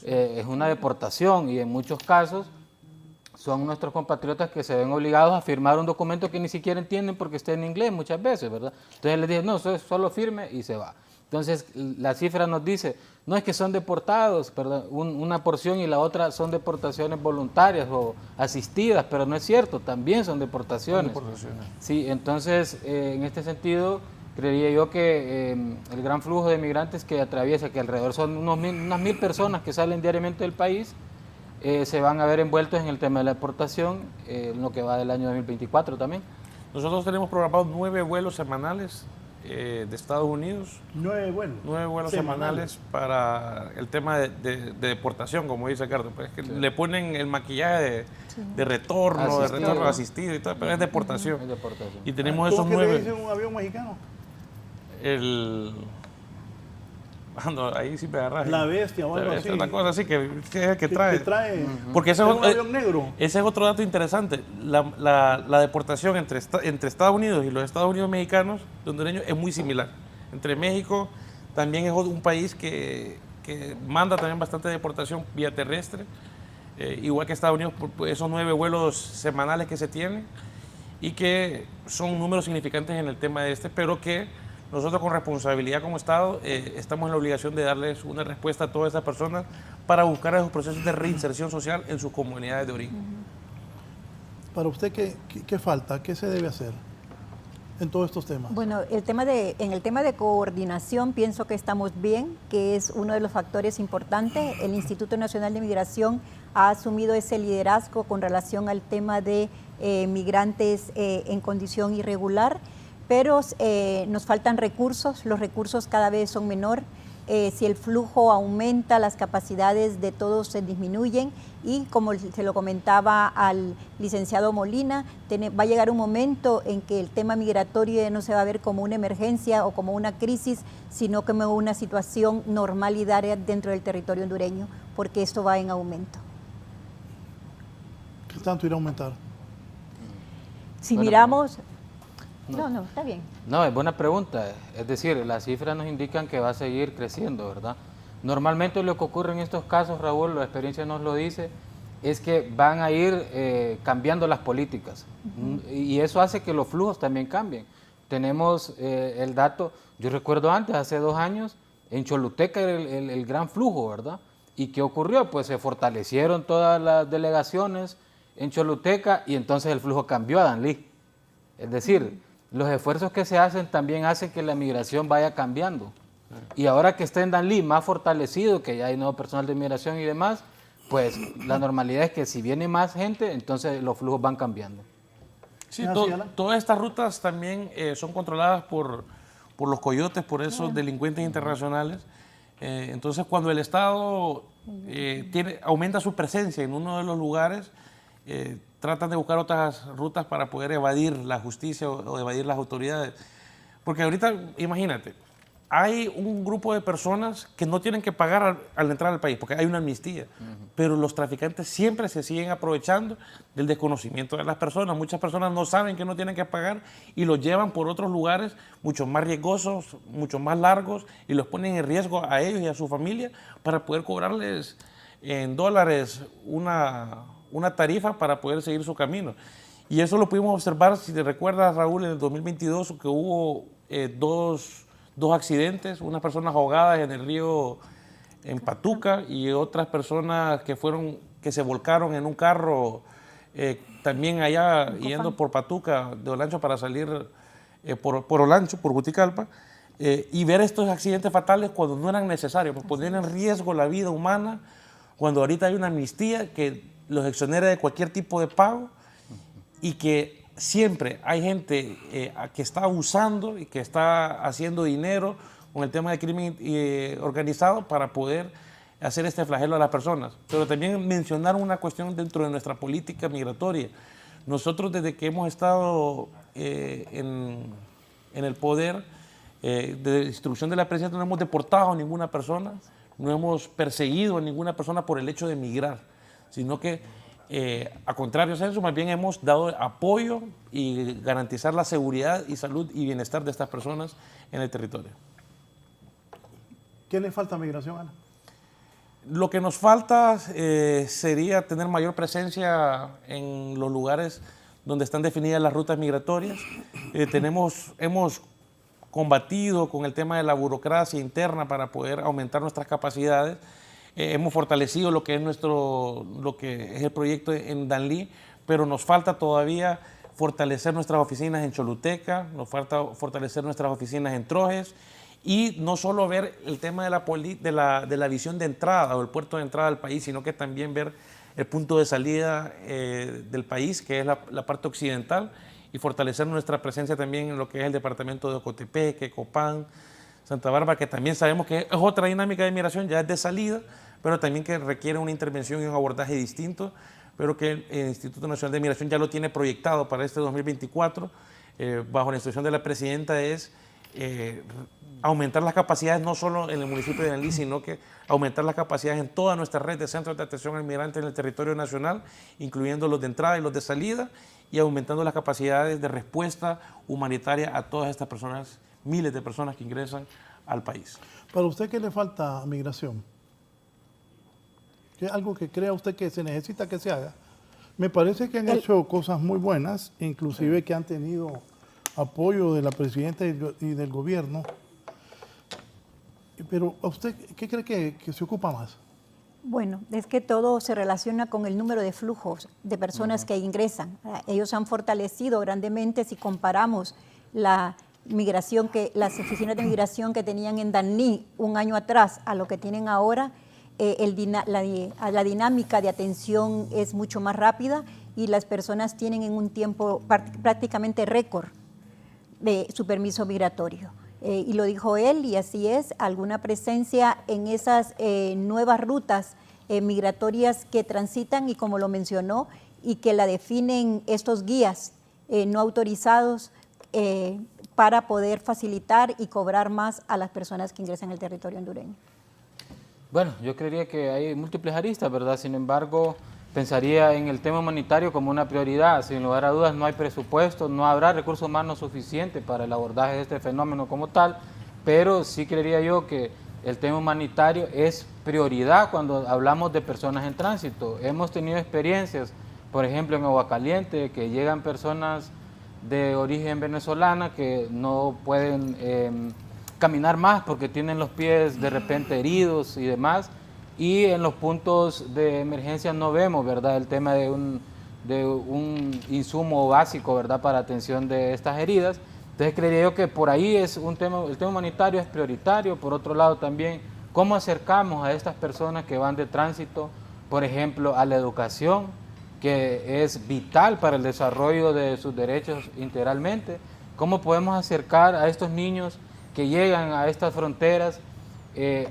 Es una deportación y en muchos casos son nuestros compatriotas que se ven obligados a firmar un documento que ni siquiera entienden porque está en inglés muchas veces, ¿verdad? Entonces les dicen, no, solo firme y se va. Entonces la cifra nos dice, no es que son deportados, perdón, una porción y la otra son deportaciones voluntarias o asistidas, pero no es cierto, también son deportaciones. Sí, entonces en este sentido creería yo que el gran flujo de migrantes que atraviesa, que alrededor son unas 1000 personas que salen diariamente del país, se van a ver envueltos en el tema de la deportación en lo que va del año 2024 también. Nosotros tenemos programados 9 vuelos semanales de Estados Unidos. 9 vuelos. 9 vuelos semanales para el tema de deportación, como dice Ricardo. Pues es que le ponen el maquillaje de retorno, asistido y todo, pero es deportación. Es deportación. Y tenemos esos 9. ¿Cómo que le dice un avión mexicano? Ahí sí me agarras. La bestia o algo así. Una cosa así que es el que trae. Porque ese es un avión negro. Ese es otro dato interesante. La deportación entre Estados Unidos y los Estados Unidos mexicanos, hondureños, es muy similar. Entre México también es un país que manda también bastante deportación vía terrestre, igual que Estados Unidos, por esos 9 vuelos semanales que se tienen y que son números significantes en el tema pero que nosotros con responsabilidad como Estado estamos en la obligación de darles una respuesta a todas esas personas para buscar esos procesos de reinserción social en sus comunidades de origen. Para usted, ¿qué falta? ¿Qué se debe hacer en todos estos temas? Bueno, en el tema de coordinación pienso que estamos bien, que es uno de los factores importantes. El Instituto Nacional de Migración ha asumido ese liderazgo con relación al tema de migrantes en condición irregular, pero nos faltan recursos, los recursos cada vez son menor. Si el flujo aumenta, las capacidades de todos se disminuyen y como se lo comentaba al licenciado Molina, va a llegar un momento en que el tema migratorio no se va a ver como una emergencia o como una crisis, sino como una situación normalitaria dentro del territorio hondureño, porque esto va en aumento. ¿Qué tanto irá a aumentar? Si miramos... No, está bien. No, es buena pregunta. Es decir, las cifras nos indican que va a seguir creciendo, ¿verdad? Normalmente lo que ocurre en estos casos, Raúl, la experiencia nos lo dice, es que van a ir cambiando las políticas. Y eso hace que los flujos también cambien. Tenemos el dato, yo recuerdo antes, hace 2 años, en Choluteca era el gran flujo, ¿verdad? ¿Y qué ocurrió? Pues se fortalecieron todas las delegaciones en Choluteca y entonces el flujo cambió a Danlí. Es decir, los esfuerzos que se hacen también hacen que la migración vaya cambiando. Y ahora que está en Danlí más fortalecido, que ya hay nuevo personal de migración y demás, pues la normalidad es que si viene más gente, entonces los flujos van cambiando. Sí, todas estas rutas también son controladas por los coyotes, por esos delincuentes internacionales. Entonces, cuando el Estado aumenta su presencia en uno de los lugares, tratan de buscar otras rutas para poder evadir la justicia o evadir las autoridades. Porque ahorita, imagínate, hay un grupo de personas que no tienen que pagar al entrar al país, porque hay una amnistía, pero los traficantes siempre se siguen aprovechando del desconocimiento de las personas. Muchas personas no saben que no tienen que pagar y los llevan por otros lugares mucho más riesgosos, mucho más largos, y los ponen en riesgo a ellos y a su familia para poder cobrarles en dólares una tarifa para poder seguir su camino. Y eso lo pudimos observar, si te recuerdas, Raúl, en el 2022, que hubo dos accidentes, unas personas ahogadas en el río en Patuca y otras personas que se volcaron en un carro también allá yendo por Patuca de Olancho para salir por Olancho, por Juticalpa, y ver estos accidentes fatales cuando no eran necesarios, pues poner en riesgo la vida humana, cuando ahorita hay una amnistía que los exonera de cualquier tipo de pago y que siempre hay gente que está abusando y que está haciendo dinero con el tema de crimen organizado para poder hacer este flagelo a las personas. Pero también mencionar una cuestión dentro de nuestra política migratoria. Nosotros desde que hemos estado en el poder de instrucción de la presidencia no hemos deportado a ninguna persona, no hemos perseguido a ninguna persona por el hecho de migrar, sino que a contrario a eso, más bien hemos dado apoyo y garantizar la seguridad y salud y bienestar de estas personas en el territorio. ¿Qué le falta a migración, Ana? Lo que nos falta sería tener mayor presencia en los lugares donde están definidas las rutas migratorias. Hemos combatido con el tema de la burocracia interna para poder aumentar nuestras capacidades. Hemos fortalecido lo que es el proyecto en Danlí, pero nos falta todavía fortalecer nuestras oficinas en Choluteca, nos falta fortalecer nuestras oficinas en Trojes, y no solo ver el tema de la visión de entrada o el puerto de entrada al país, sino que también ver el punto de salida del país, que es la parte occidental, y fortalecer nuestra presencia también en lo que es el departamento de Ocotepeque, Copán, Santa Bárbara, que también sabemos que es otra dinámica de migración, ya es de salida, pero también que requiere una intervención y un abordaje distinto, pero que el Instituto Nacional de Migración ya lo tiene proyectado para este 2024, bajo la instrucción de la presidenta, es aumentar las capacidades no solo en el municipio de Danlí, sino que aumentar las capacidades en toda nuestra red de centros de atención al migrante en el territorio nacional, incluyendo los de entrada y los de salida, y aumentando las capacidades de respuesta humanitaria a todas estas personas, miles de personas que ingresan al país. ¿Para usted qué le falta a migración? ¿Qué es algo que crea usted que se necesita que se haga? Me parece que han hecho cosas muy buenas, inclusive que han tenido apoyo de la presidenta y del gobierno. Pero ¿a usted qué cree que se ocupa más? Bueno, es que todo se relaciona con el número de flujos de personas que ingresan. Ellos han fortalecido grandemente si comparamos la migración las oficinas de migración que tenían en Danlí un año atrás a lo que tienen ahora. La dinámica de atención es mucho más rápida y las personas tienen en un tiempo prácticamente récord de su permiso migratorio. Y lo dijo él, y así es, alguna presencia en esas nuevas rutas migratorias que transitan, y como lo mencionó, y que la definen estos guías no autorizados para poder facilitar y cobrar más a las personas que ingresan al territorio hondureño. Bueno, yo creería que hay múltiples aristas, ¿verdad? Sin embargo, pensaría en el tema humanitario como una prioridad. Sin lugar a dudas, no hay presupuesto, no habrá recursos humanos suficientes para el abordaje de este fenómeno como tal, pero sí creería yo que el tema humanitario es prioridad cuando hablamos de personas en tránsito. Hemos tenido experiencias, por ejemplo, en Aguascaliente, que llegan personas de origen venezolana que no pueden caminar más porque tienen los pies de repente heridos y demás. Y en los puntos de emergencia no vemos, ¿verdad?, el tema de un insumo básico, ¿verdad?, para atención de estas heridas. Entonces creería yo que por ahí es el tema humanitario es prioritario. Por otro lado también, ¿cómo acercamos a estas personas que van de tránsito, por ejemplo, a la educación, que es vital para el desarrollo de sus derechos integralmente? ¿Cómo podemos acercar a estos niños que llegan a estas fronteras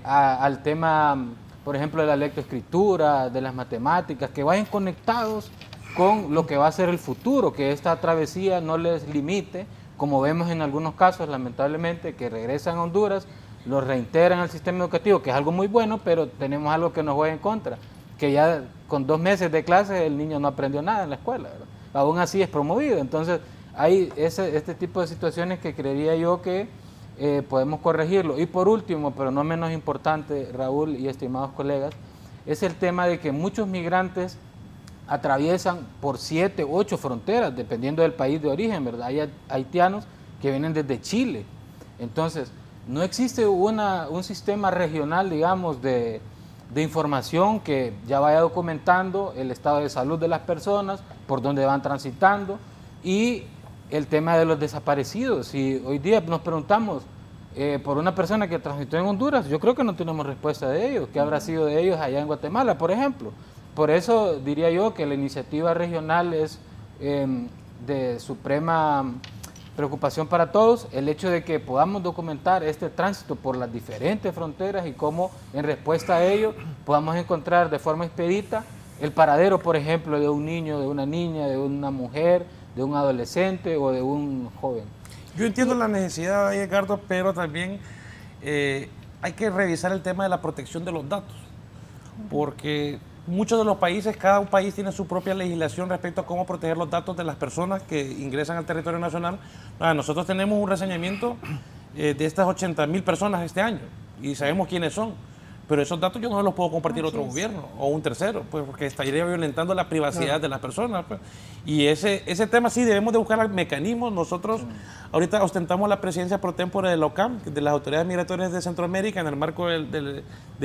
al tema, por ejemplo, de la lectoescritura, de las matemáticas, que vayan conectados con lo que va a ser el futuro, que esta travesía no les limite, como vemos en algunos casos, lamentablemente, que regresan a Honduras, los reintegran al sistema educativo, que es algo muy bueno, pero tenemos algo que nos juega en contra, que ya con 2 meses de clase el niño no aprendió nada en la escuela, ¿verdad? Aún así es promovido. Entonces, hay este tipo de situaciones que creería yo que podemos corregirlo. Y por último, pero no menos importante, Raúl y estimados colegas, es el tema de que muchos migrantes atraviesan por 7, 8 fronteras, dependiendo del país de origen, ¿verdad? Hay haitianos que vienen desde Chile. Entonces, no existe un sistema regional, digamos, de información que ya vaya documentando el estado de salud de las personas, por dónde van transitando, y el tema de los desaparecidos. Si hoy día nos preguntamos por una persona que transitó en Honduras, yo creo que no tenemos respuesta de ellos. ¿Qué habrá sido de ellos allá en Guatemala, por ejemplo? Por eso diría yo que la iniciativa regional es de suprema preocupación para todos, el hecho de que podamos documentar este tránsito por las diferentes fronteras y cómo en respuesta a ello podamos encontrar de forma expedita el paradero, por ejemplo, de un niño, de una niña, de una mujer, de un adolescente o de un joven. Yo entiendo la necesidad ahí, Edgardo, pero también hay que revisar el tema de la protección de los datos, porque muchos de los países, cada país tiene su propia legislación respecto a cómo proteger los datos de las personas que ingresan al territorio nacional. Nosotros tenemos un reseñamiento de estas 80.000 personas este año y sabemos quiénes son. Pero esos datos yo no los puedo compartir a otro gobierno o un tercero, pues, porque estaría violentando la privacidad de las personas. Pues. Y ese tema sí debemos de buscar mecanismos. Nosotros ahorita ostentamos la presidencia pro tempore de la OCAM, de las autoridades migratorias de Centroamérica, en el marco del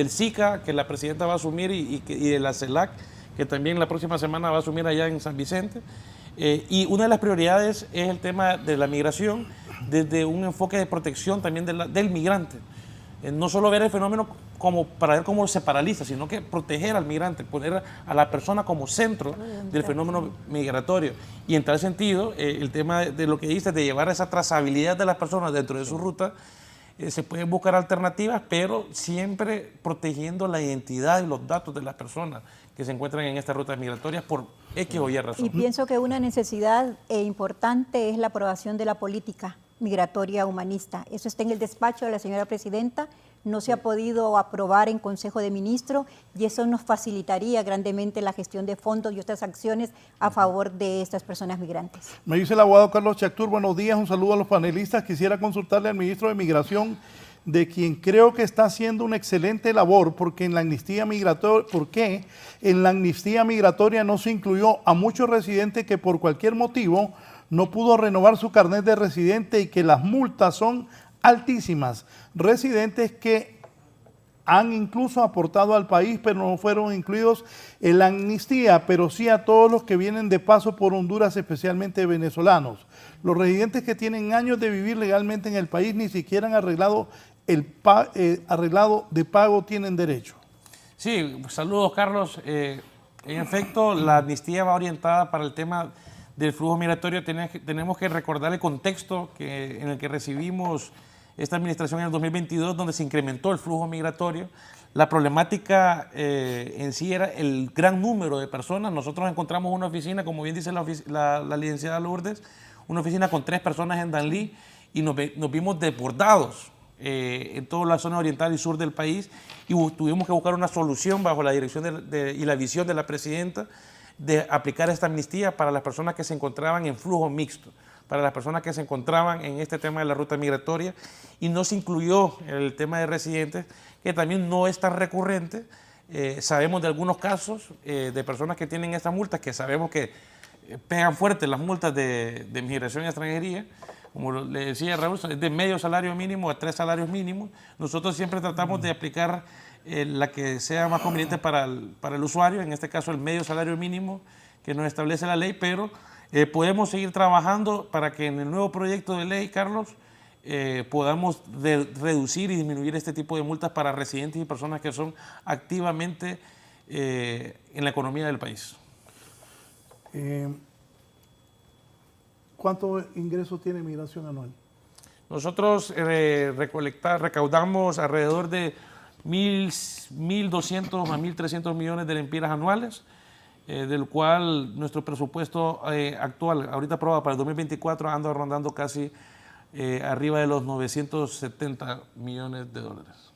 SICA, que la presidenta va a asumir, y de la CELAC, que también la próxima semana va a asumir allá en San Vicente. Y una de las prioridades es el tema de la migración, desde un enfoque de protección también del migrante. No solo ver el fenómeno como para ver cómo se paraliza, sino que proteger al migrante, poner a la persona como centro del fenómeno migratorio. Y en tal sentido, el tema de lo que dices, de llevar esa trazabilidad de las personas dentro de su ruta, se pueden buscar alternativas, pero siempre protegiendo la identidad y los datos de las personas que se encuentran en estas rutas migratorias por X o Y razón. Y pienso que una necesidad importante es la aprobación de la política migratoria humanista. Eso está en el despacho de la señora presidenta, no se ha podido aprobar en Consejo de Ministros y eso nos facilitaría grandemente la gestión de fondos y otras acciones a favor de estas personas migrantes. Me dice el abogado Carlos Chactur, buenos días, un saludo a los panelistas. Quisiera consultarle al ministro de Migración, de quien creo que está haciendo una excelente labor, porque en la amnistía migratoria no se incluyó a muchos residentes que por cualquier motivo no pudo renovar su carnet de residente y que las multas son altísimas. Residentes que han incluso aportado al país, pero no fueron incluidos en la amnistía, pero sí a todos los que vienen de paso por Honduras, especialmente venezolanos. Los residentes que tienen años de vivir legalmente en el país ni siquiera han arreglado arreglado de pago tienen derecho. Sí, saludos Carlos. En efecto, la amnistía va orientada para el tema del flujo migratorio. Tenemos que recordar el contexto en el que recibimos esta administración en el 2022, donde se incrementó el flujo migratorio. La problemática en sí era el gran número de personas. Nosotros encontramos una oficina, como bien dice la licenciada Lourdes, una oficina con 3 personas en Danlí, y nos vimos desbordados en toda la zona oriental y sur del país, y tuvimos que buscar una solución bajo la dirección y la visión de la presidenta de aplicar esta amnistía para las personas que se encontraban en flujo mixto, para las personas que se encontraban en este tema de la ruta migratoria, y no se incluyó el tema de residentes, que también no es tan recurrente. Sabemos de algunos casos de personas que tienen estas multas, que sabemos que pegan fuerte las multas de migración y extranjería. Como le decía Raúl, es de medio salario mínimo a 3 salarios mínimos. Nosotros siempre tratamos de aplicar la que sea más conveniente para el usuario, en este caso el medio salario mínimo que nos establece la ley, pero podemos seguir trabajando para que en el nuevo proyecto de ley, Carlos, podamos reducir y disminuir este tipo de multas para residentes y personas que son activamente en la economía del país. ¿Cuánto ingreso tiene migración anual? Nosotros recaudamos alrededor de 1.200 a 1.300 millones de lempiras anuales, del cual nuestro presupuesto actual, ahorita aprobado para el 2024, anda rondando casi arriba de los 970 millones de dólares.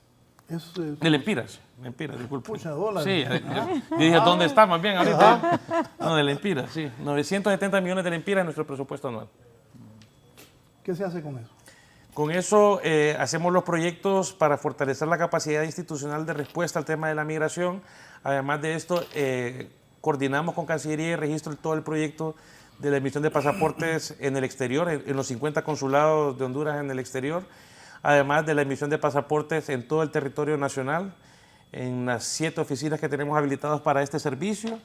De lempiras, disculpe. Muchos dólares. Sí, yo dije, ¿dónde está más bien ahorita? No, de lempiras, sí. 970 millones de lempiras es nuestro presupuesto anual. ¿Qué se hace con eso? Con eso hacemos los proyectos para fortalecer la capacidad institucional de respuesta al tema de la migración. Además de esto, coordinamos con Cancillería y Registro todo el proyecto de la emisión de pasaportes en el exterior, en los 50 consulados de Honduras en el exterior, además de la emisión de pasaportes en todo el territorio nacional, en las 7 oficinas que tenemos habilitadas para este servicio,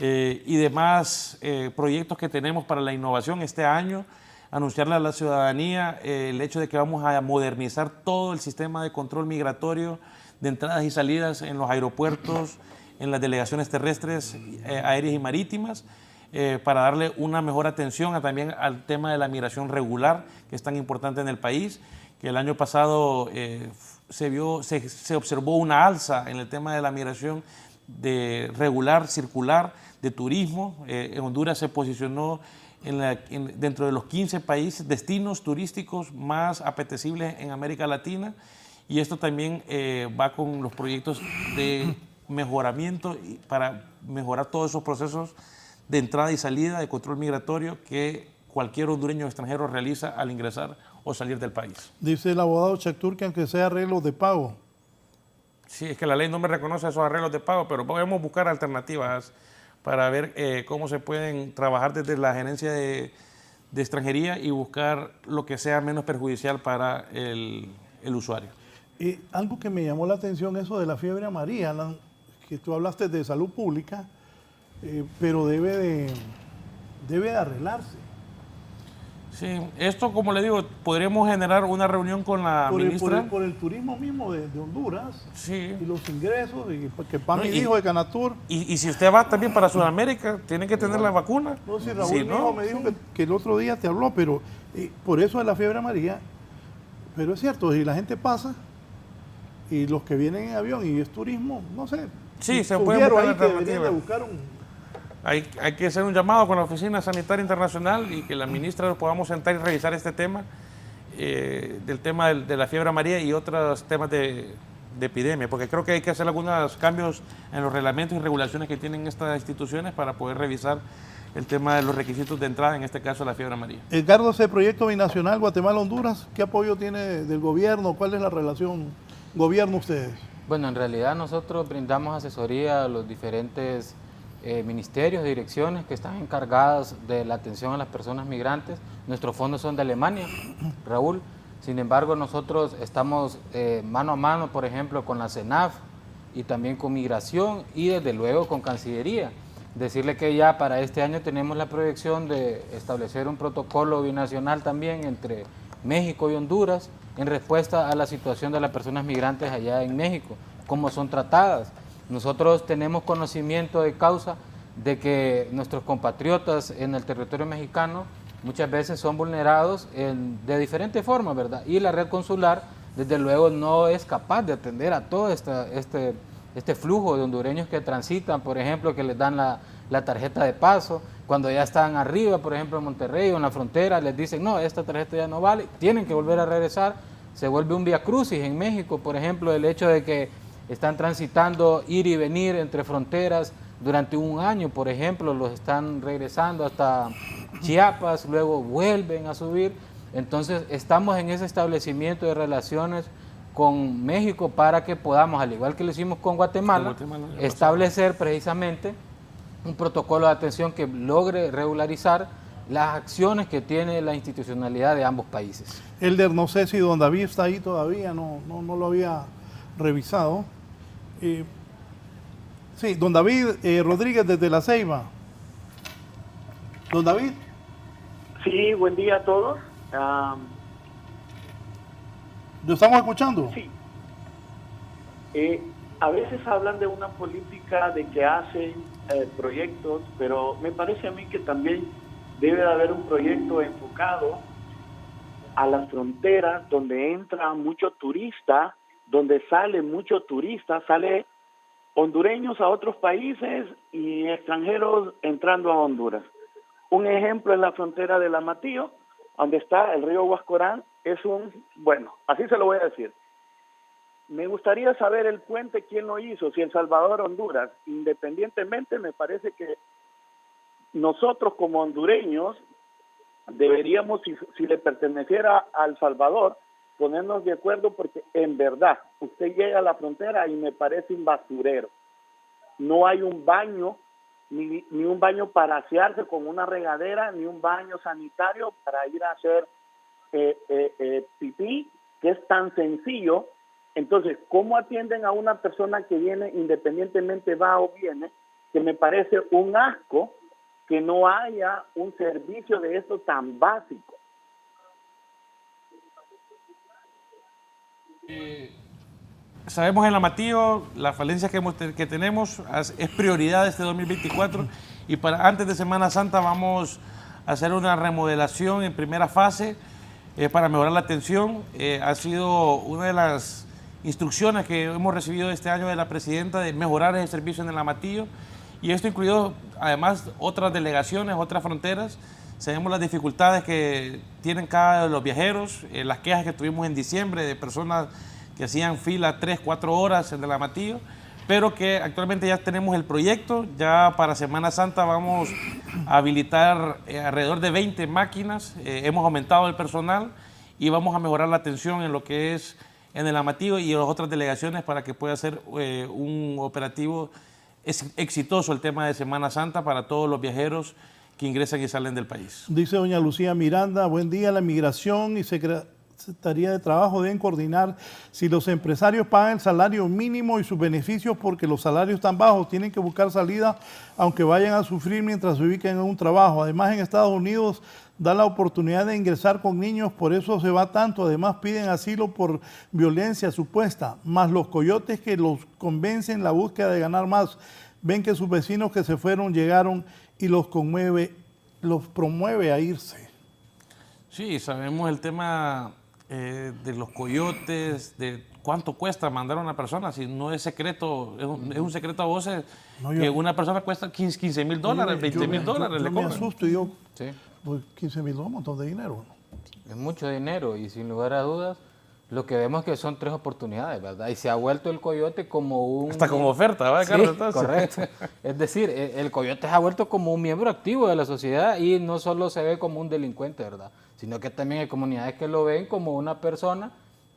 y demás proyectos que tenemos para la innovación este año. Anunciarle a la ciudadanía el hecho de que vamos a modernizar todo el sistema de control migratorio de entradas y salidas en los aeropuertos, en las delegaciones terrestres, aéreas y marítimas, para darle una mejor atención también al tema de la migración regular, que es tan importante en el país, que el año pasado se observó una alza en el tema de la migración de regular, circular, de turismo. En Honduras se posicionó dentro de los 15 países, destinos turísticos más apetecibles en América Latina, y esto también va con los proyectos de mejoramiento para mejorar todos esos procesos de entrada y salida de control migratorio que cualquier hondureño extranjero realiza al ingresar o salir del país. Dice el abogado Chactur que aunque sea arreglos de pago. Sí, es que la ley no me reconoce esos arreglos de pago, pero podemos buscar alternativas para ver cómo se pueden trabajar desde la gerencia de extranjería y buscar lo que sea menos perjudicial para el usuario. Algo que me llamó la atención, eso de la fiebre amarilla, que tú hablaste de salud pública, pero debe de arreglarse. Sí, esto, como le digo, podríamos generar una reunión con la ministra. Por el turismo mismo de Honduras, sí, y los ingresos, y que PAMI dijo de Canatur. Y si usted va también para Sudamérica, tiene que tener la vacuna. No, si Raúl me dijo que el otro día te habló, pero por eso es la fiebre amarilla. Pero es cierto, si la gente pasa, y los que vienen en avión y es turismo, no sé. Sí, se puede buscar ahí que deberían alternativa. de buscar Hay que hacer un llamado con la Oficina Sanitaria Internacional y que la ministra nos podamos sentar y revisar este tema, del tema de la fiebre amarilla y otros temas de epidemia, porque creo que hay que hacer algunos cambios en los reglamentos y regulaciones que tienen estas instituciones para poder revisar el tema de los requisitos de entrada, en este caso la fiebre amarilla. Edgardo, ese proyecto binacional Guatemala-Honduras, ¿qué apoyo tiene del gobierno? ¿Cuál es la relación gobierno ustedes? Bueno, en realidad nosotros brindamos asesoría a los diferentes ministerios, direcciones que están encargadas de la atención a las personas migrantes. Nuestros fondos son de Alemania, Raúl. Sin embargo, nosotros estamos mano a mano, por ejemplo, con la CENAF y también con Migración y desde luego con Cancillería. Decirle que ya para este año tenemos la proyección de establecer un protocolo binacional también entre México y Honduras en respuesta a la situación de las personas migrantes allá en México, cómo son tratadas. Nosotros tenemos conocimiento de causa de que nuestros compatriotas en el territorio mexicano muchas veces son vulnerados de diferentes formas, ¿verdad? Y la red consular, desde luego, no es capaz de atender a todo este flujo de hondureños que transitan, por ejemplo, que les dan la tarjeta de paso. Cuando ya están arriba, por ejemplo, en Monterrey o en la frontera, les dicen, no, esta tarjeta ya no vale, tienen que volver a regresar. Se vuelve un viacrucis en México, por ejemplo, el hecho de que están transitando, ir y venir entre fronteras durante un año, por ejemplo, los están regresando hasta Chiapas, luego vuelven a subir. Entonces, estamos en ese establecimiento de relaciones con México para que podamos, al igual que lo hicimos con Guatemala, establecer precisamente un protocolo de atención que logre regularizar las acciones que tiene la institucionalidad de ambos países. Elder, no sé si don David está ahí todavía, no lo había revisado. Sí, don David Rodríguez desde La Ceiba. Don David. Sí, buen día a todos. ¿Lo estamos escuchando? Sí. A veces hablan de una política de que hacen proyectos, pero me parece a mí que también debe de haber un proyecto enfocado a las fronteras donde entra mucho turista, donde sale mucho turista, sale hondureños a otros países y extranjeros entrando a Honduras. Un ejemplo es la frontera del Amatillo, donde está el río Huascorán. Bueno, así se lo voy a decir. Me gustaría saber el puente, quién lo hizo, si El Salvador o Honduras. Independientemente, me parece que nosotros como hondureños deberíamos, si le perteneciera a El Salvador, ponernos de acuerdo, porque en verdad usted llega a la frontera y me parece un basurero. No hay un baño, ni un baño para asearse con una regadera, ni un baño sanitario para ir a hacer pipí, que es tan sencillo. Entonces, ¿cómo atienden a una persona que viene, independientemente va o viene? Que me parece un asco que no haya un servicio de esto tan básico. Sabemos en el Amatillo la falencia que tenemos es prioridad este 2024 y antes de Semana Santa vamos a hacer una remodelación en primera fase para mejorar la atención. Ha sido una de las instrucciones que hemos recibido este año de la presidenta de mejorar el servicio en el Amatillo, y esto incluido además otras delegaciones, otras fronteras. Sabemos las dificultades que tienen cada uno de los viajeros, las quejas que tuvimos en diciembre de personas que hacían fila 3-4 horas en el Amatillo, pero que actualmente ya tenemos el proyecto. Ya para Semana Santa vamos a habilitar alrededor de 20 máquinas, hemos aumentado el personal y vamos a mejorar la atención en lo que es en el Amatillo y en las otras delegaciones para que pueda ser un operativo exitoso el tema de Semana Santa para todos los viajeros que ingresan y salen del país. Dice doña Lucía Miranda, buen día, la Migración y Secretaría de Trabajo deben coordinar si los empresarios pagan el salario mínimo y sus beneficios porque los salarios están bajos, tienen que buscar salida aunque vayan a sufrir mientras se ubiquen en un trabajo. Además en Estados Unidos da la oportunidad de ingresar con niños, por eso se va tanto. Además piden asilo por violencia supuesta, más los coyotes que los convencen la búsqueda de ganar más. Ven que sus vecinos que se fueron llegaron y los promueve a irse. Sí, sabemos el tema de los coyotes, de cuánto cuesta mandar a una persona, si no es secreto, es un secreto a voces, que una persona cuesta $15,000, $20,000. Yo me asusto y yo, sí. Pues $15,000 es un montón de dinero. Es mucho dinero y sin lugar a dudas, lo que vemos que son 3 oportunidades, ¿verdad? Y se ha vuelto el coyote como un... Hasta como oferta, ¿verdad, Carlos? Sí, entonces? Correcto. Es decir, el coyote se ha vuelto como un miembro activo de la sociedad y no solo se ve como un delincuente, ¿verdad? Sino que también hay comunidades que lo ven como una persona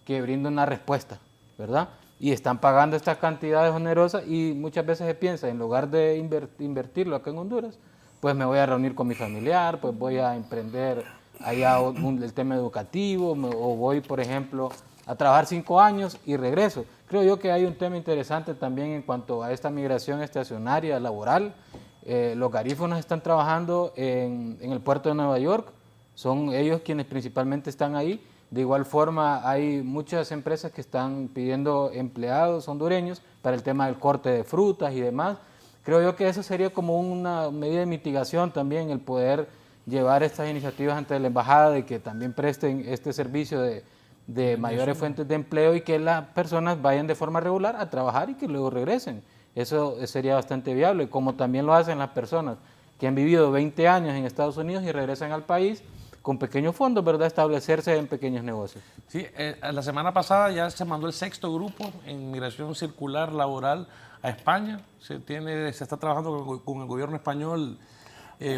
que brinda una respuesta, ¿verdad? Y están pagando estas cantidades onerosas y muchas veces se piensa, en lugar de invertirlo acá en Honduras, pues me voy a reunir con mi familiar, pues voy a emprender allá el tema educativo, o voy, por ejemplo, a trabajar 5 años y regreso. Creo yo que hay un tema interesante también en cuanto a esta migración estacionaria laboral. Los garífonos están trabajando en el puerto de Nueva York, son ellos quienes principalmente están ahí. De igual forma, hay muchas empresas que están pidiendo empleados hondureños para el tema del corte de frutas y demás. Creo yo que eso sería como una medida de mitigación también, el poder llevar estas iniciativas ante la embajada de que también presten este servicio de mayores fuentes de empleo y que las personas vayan de forma regular a trabajar y que luego regresen. Eso sería bastante viable, como también lo hacen las personas que han vivido 20 años en Estados Unidos y regresan al país con pequeños fondos, ¿verdad? Establecerse en pequeños negocios. Sí, la semana pasada ya se mandó el 6º grupo en migración circular laboral a España. Se está trabajando con el gobierno español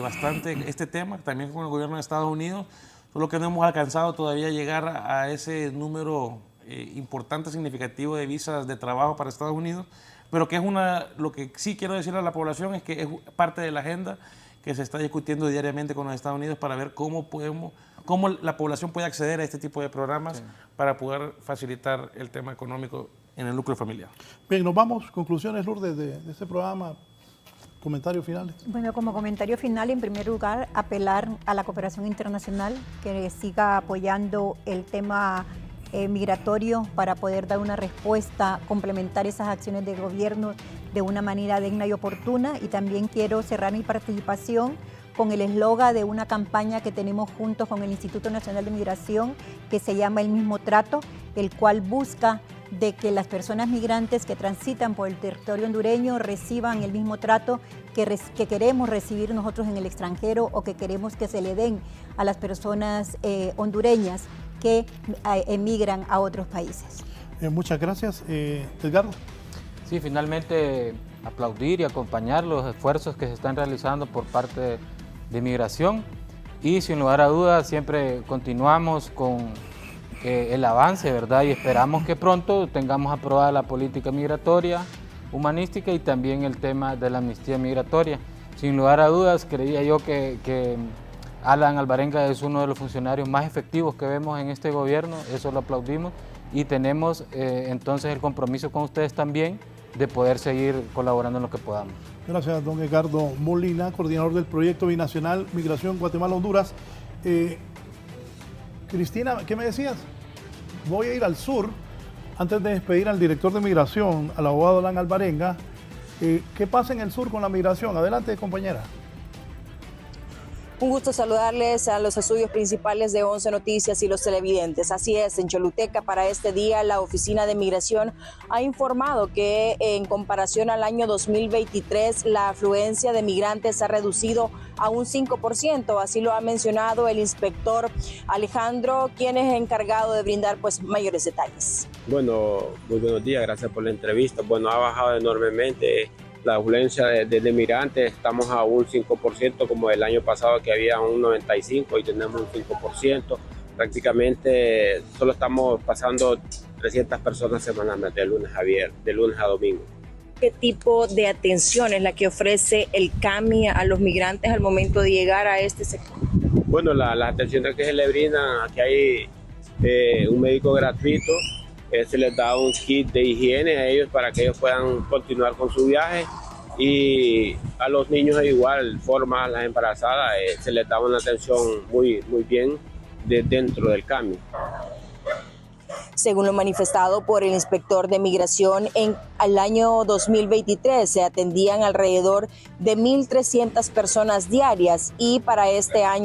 bastante este tema, también con el gobierno de Estados Unidos, solo que no hemos alcanzado todavía llegar a ese número importante, significativo de visas de trabajo para Estados Unidos, pero que es lo que sí quiero decirle a la población es que es parte de la agenda que se está discutiendo diariamente con los Estados Unidos para ver cómo la población puede acceder a este tipo de programas, sí, para poder facilitar el tema económico en el núcleo familiar. Bien, nos vamos. Conclusiones, Lourdes, de este programa. ¿Comentarios finales? Bueno, como comentario final, en primer lugar, apelar a la cooperación internacional que siga apoyando el tema migratorio para poder dar una respuesta, complementar esas acciones del gobierno de una manera digna y oportuna. Y también quiero cerrar mi participación con el eslogan de una campaña que tenemos juntos con el Instituto Nacional de Migración que se llama El Mismo Trato, el cual busca de que las personas migrantes que transitan por el territorio hondureño reciban el mismo trato que queremos recibir nosotros en el extranjero o que queremos que se le den a las personas hondureñas que emigran a otros países. Muchas gracias. Edgardo. Sí, finalmente aplaudir y acompañar los esfuerzos que se están realizando por parte de Migración y sin lugar a dudas siempre continuamos con el avance, ¿verdad? Y esperamos que pronto tengamos aprobada la política migratoria humanística y también el tema de la amnistía migratoria. Sin lugar a dudas, creía yo que Alan Alvarenga es uno de los funcionarios más efectivos que vemos en este gobierno, eso lo aplaudimos y tenemos entonces el compromiso con ustedes también de poder seguir colaborando en lo que podamos. Gracias, don Edgardo Molina, coordinador del proyecto binacional Migración Guatemala-Honduras. Cristina, ¿qué me decías? Voy a ir al sur, antes de despedir al director de Migración, al abogado Alan Alvarenga. ¿Qué pasa en el sur con la migración? Adelante, compañera. Un gusto saludarles a los estudios principales de 11 Noticias y los televidentes. Así es, en Choluteca para este día la Oficina de Migración ha informado que en comparación al año 2023 la afluencia de migrantes ha reducido a un 5%. Así lo ha mencionado el inspector Alejandro, quien es encargado de brindar mayores detalles. Bueno, muy buenos días, gracias por la entrevista. Bueno, ha bajado enormemente la afluencia de migrantes, estamos a un 5%, como el año pasado que había un 95% y tenemos un 5%. Prácticamente solo estamos pasando 300 personas semanalmente de lunes a domingo. ¿Qué tipo de atención es la que ofrece el CAMI a los migrantes al momento de llegar a este sector? Bueno, las atenciones que se le brindan, aquí hay un médico gratuito, se les da un kit de higiene a ellos para que ellos puedan continuar con su viaje, y a los niños de igual forma, a las embarazadas, se les da una atención muy bien dentro del CAMI. Según lo manifestado por el inspector de migración, en el año 2023 se atendían alrededor de 1.300 personas diarias y para este año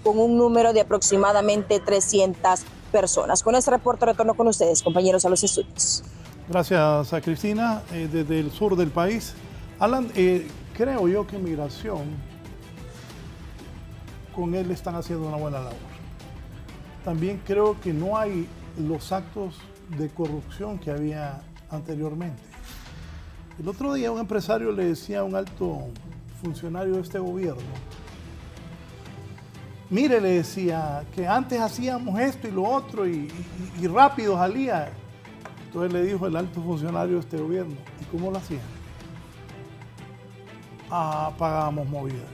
con un número de aproximadamente 300 personas. Con este reporte retorno con ustedes, compañeros, a los estudios. Gracias a Cristina, desde el sur del país. Alan, creo yo que migración, con él están haciendo una buena labor. También creo que no hay los actos de corrupción que había anteriormente. El otro día un empresario le decía a un alto funcionario de este gobierno, mire, le decía, que antes hacíamos esto y lo otro y rápido salía. Entonces le dijo el alto funcionario de este gobierno, ¿y cómo lo hacían? Pagábamos movidas.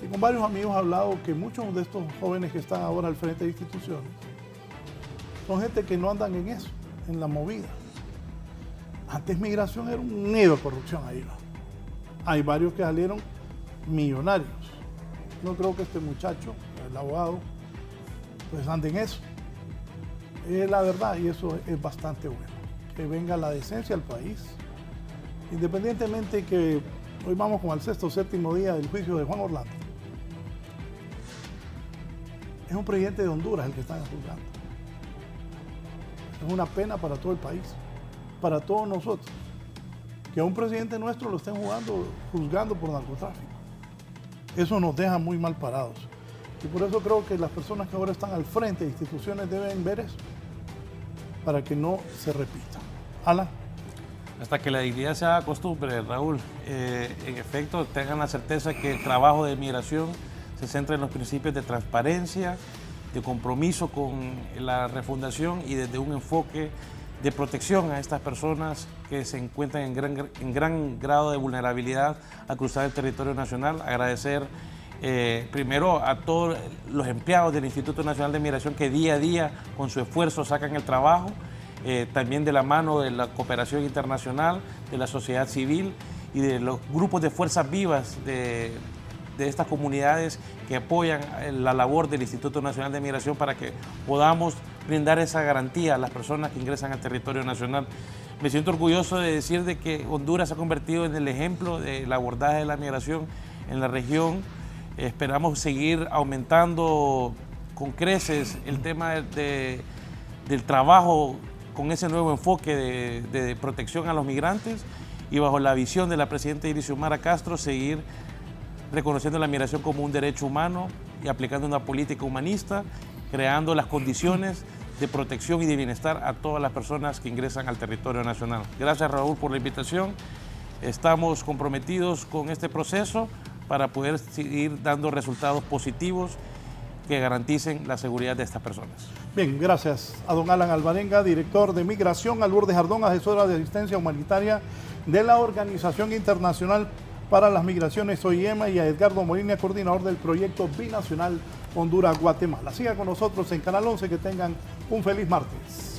Y con varios amigos he hablado que muchos de estos jóvenes que están ahora al frente de instituciones son gente que no andan en eso, en la movida. Antes migración era un nido de corrupción ahí, ¿no? Hay varios que salieron millonarios. No creo que este muchacho, el abogado, pues ande en eso. Es la verdad, y eso es bastante bueno. Que venga la decencia al país. Independientemente que hoy vamos con el 6º o 7º día del juicio de Juan Orlando. Es un presidente de Honduras el que están juzgando. Es una pena para todo el país, para todos nosotros, que a un presidente nuestro lo estén juzgando por narcotráfico. Eso nos deja muy mal parados. Y por eso creo que las personas que ahora están al frente de instituciones deben ver eso, para que no se repita. Alan. Hasta que la dignidad se haga costumbre, Raúl. En efecto, tengan la certeza que el trabajo de migración se centra en los principios de transparencia, de compromiso con la refundación y desde un enfoque de protección a estas personas que se encuentran en gran grado de vulnerabilidad al cruzar el territorio nacional. Agradecer primero a todos los empleados del Instituto Nacional de Migración que día a día con su esfuerzo sacan el trabajo, también de la mano de la cooperación internacional, de la sociedad civil y de los grupos de fuerzas vivas de estas comunidades que apoyan la labor del Instituto Nacional de Migración para que podamos brindar esa garantía a las personas que ingresan al territorio nacional. Me siento orgulloso de decir de que Honduras se ha convertido en el ejemplo del abordaje de la migración en la región. Esperamos seguir aumentando con creces el tema del trabajo con ese nuevo enfoque de protección a los migrantes y bajo la visión de la presidenta Iris Xiomara Castro seguir reconociendo la migración como un derecho humano y aplicando una política humanista, creando las condiciones de protección y de bienestar a todas las personas que ingresan al territorio nacional. Gracias, Raúl, por la invitación. Estamos comprometidos con este proceso para poder seguir dando resultados positivos que garanticen la seguridad de estas personas. Bien, gracias a don Alan Alvarenga, director de Migración, a Lourdes Jardón, asesora de asistencia humanitaria de la Organización Internacional para las Migraciones OIM, y a Edgardo Molina, coordinador del proyecto binacional Honduras-Guatemala. Sigan con nosotros en Canal 11, que tengan un feliz martes.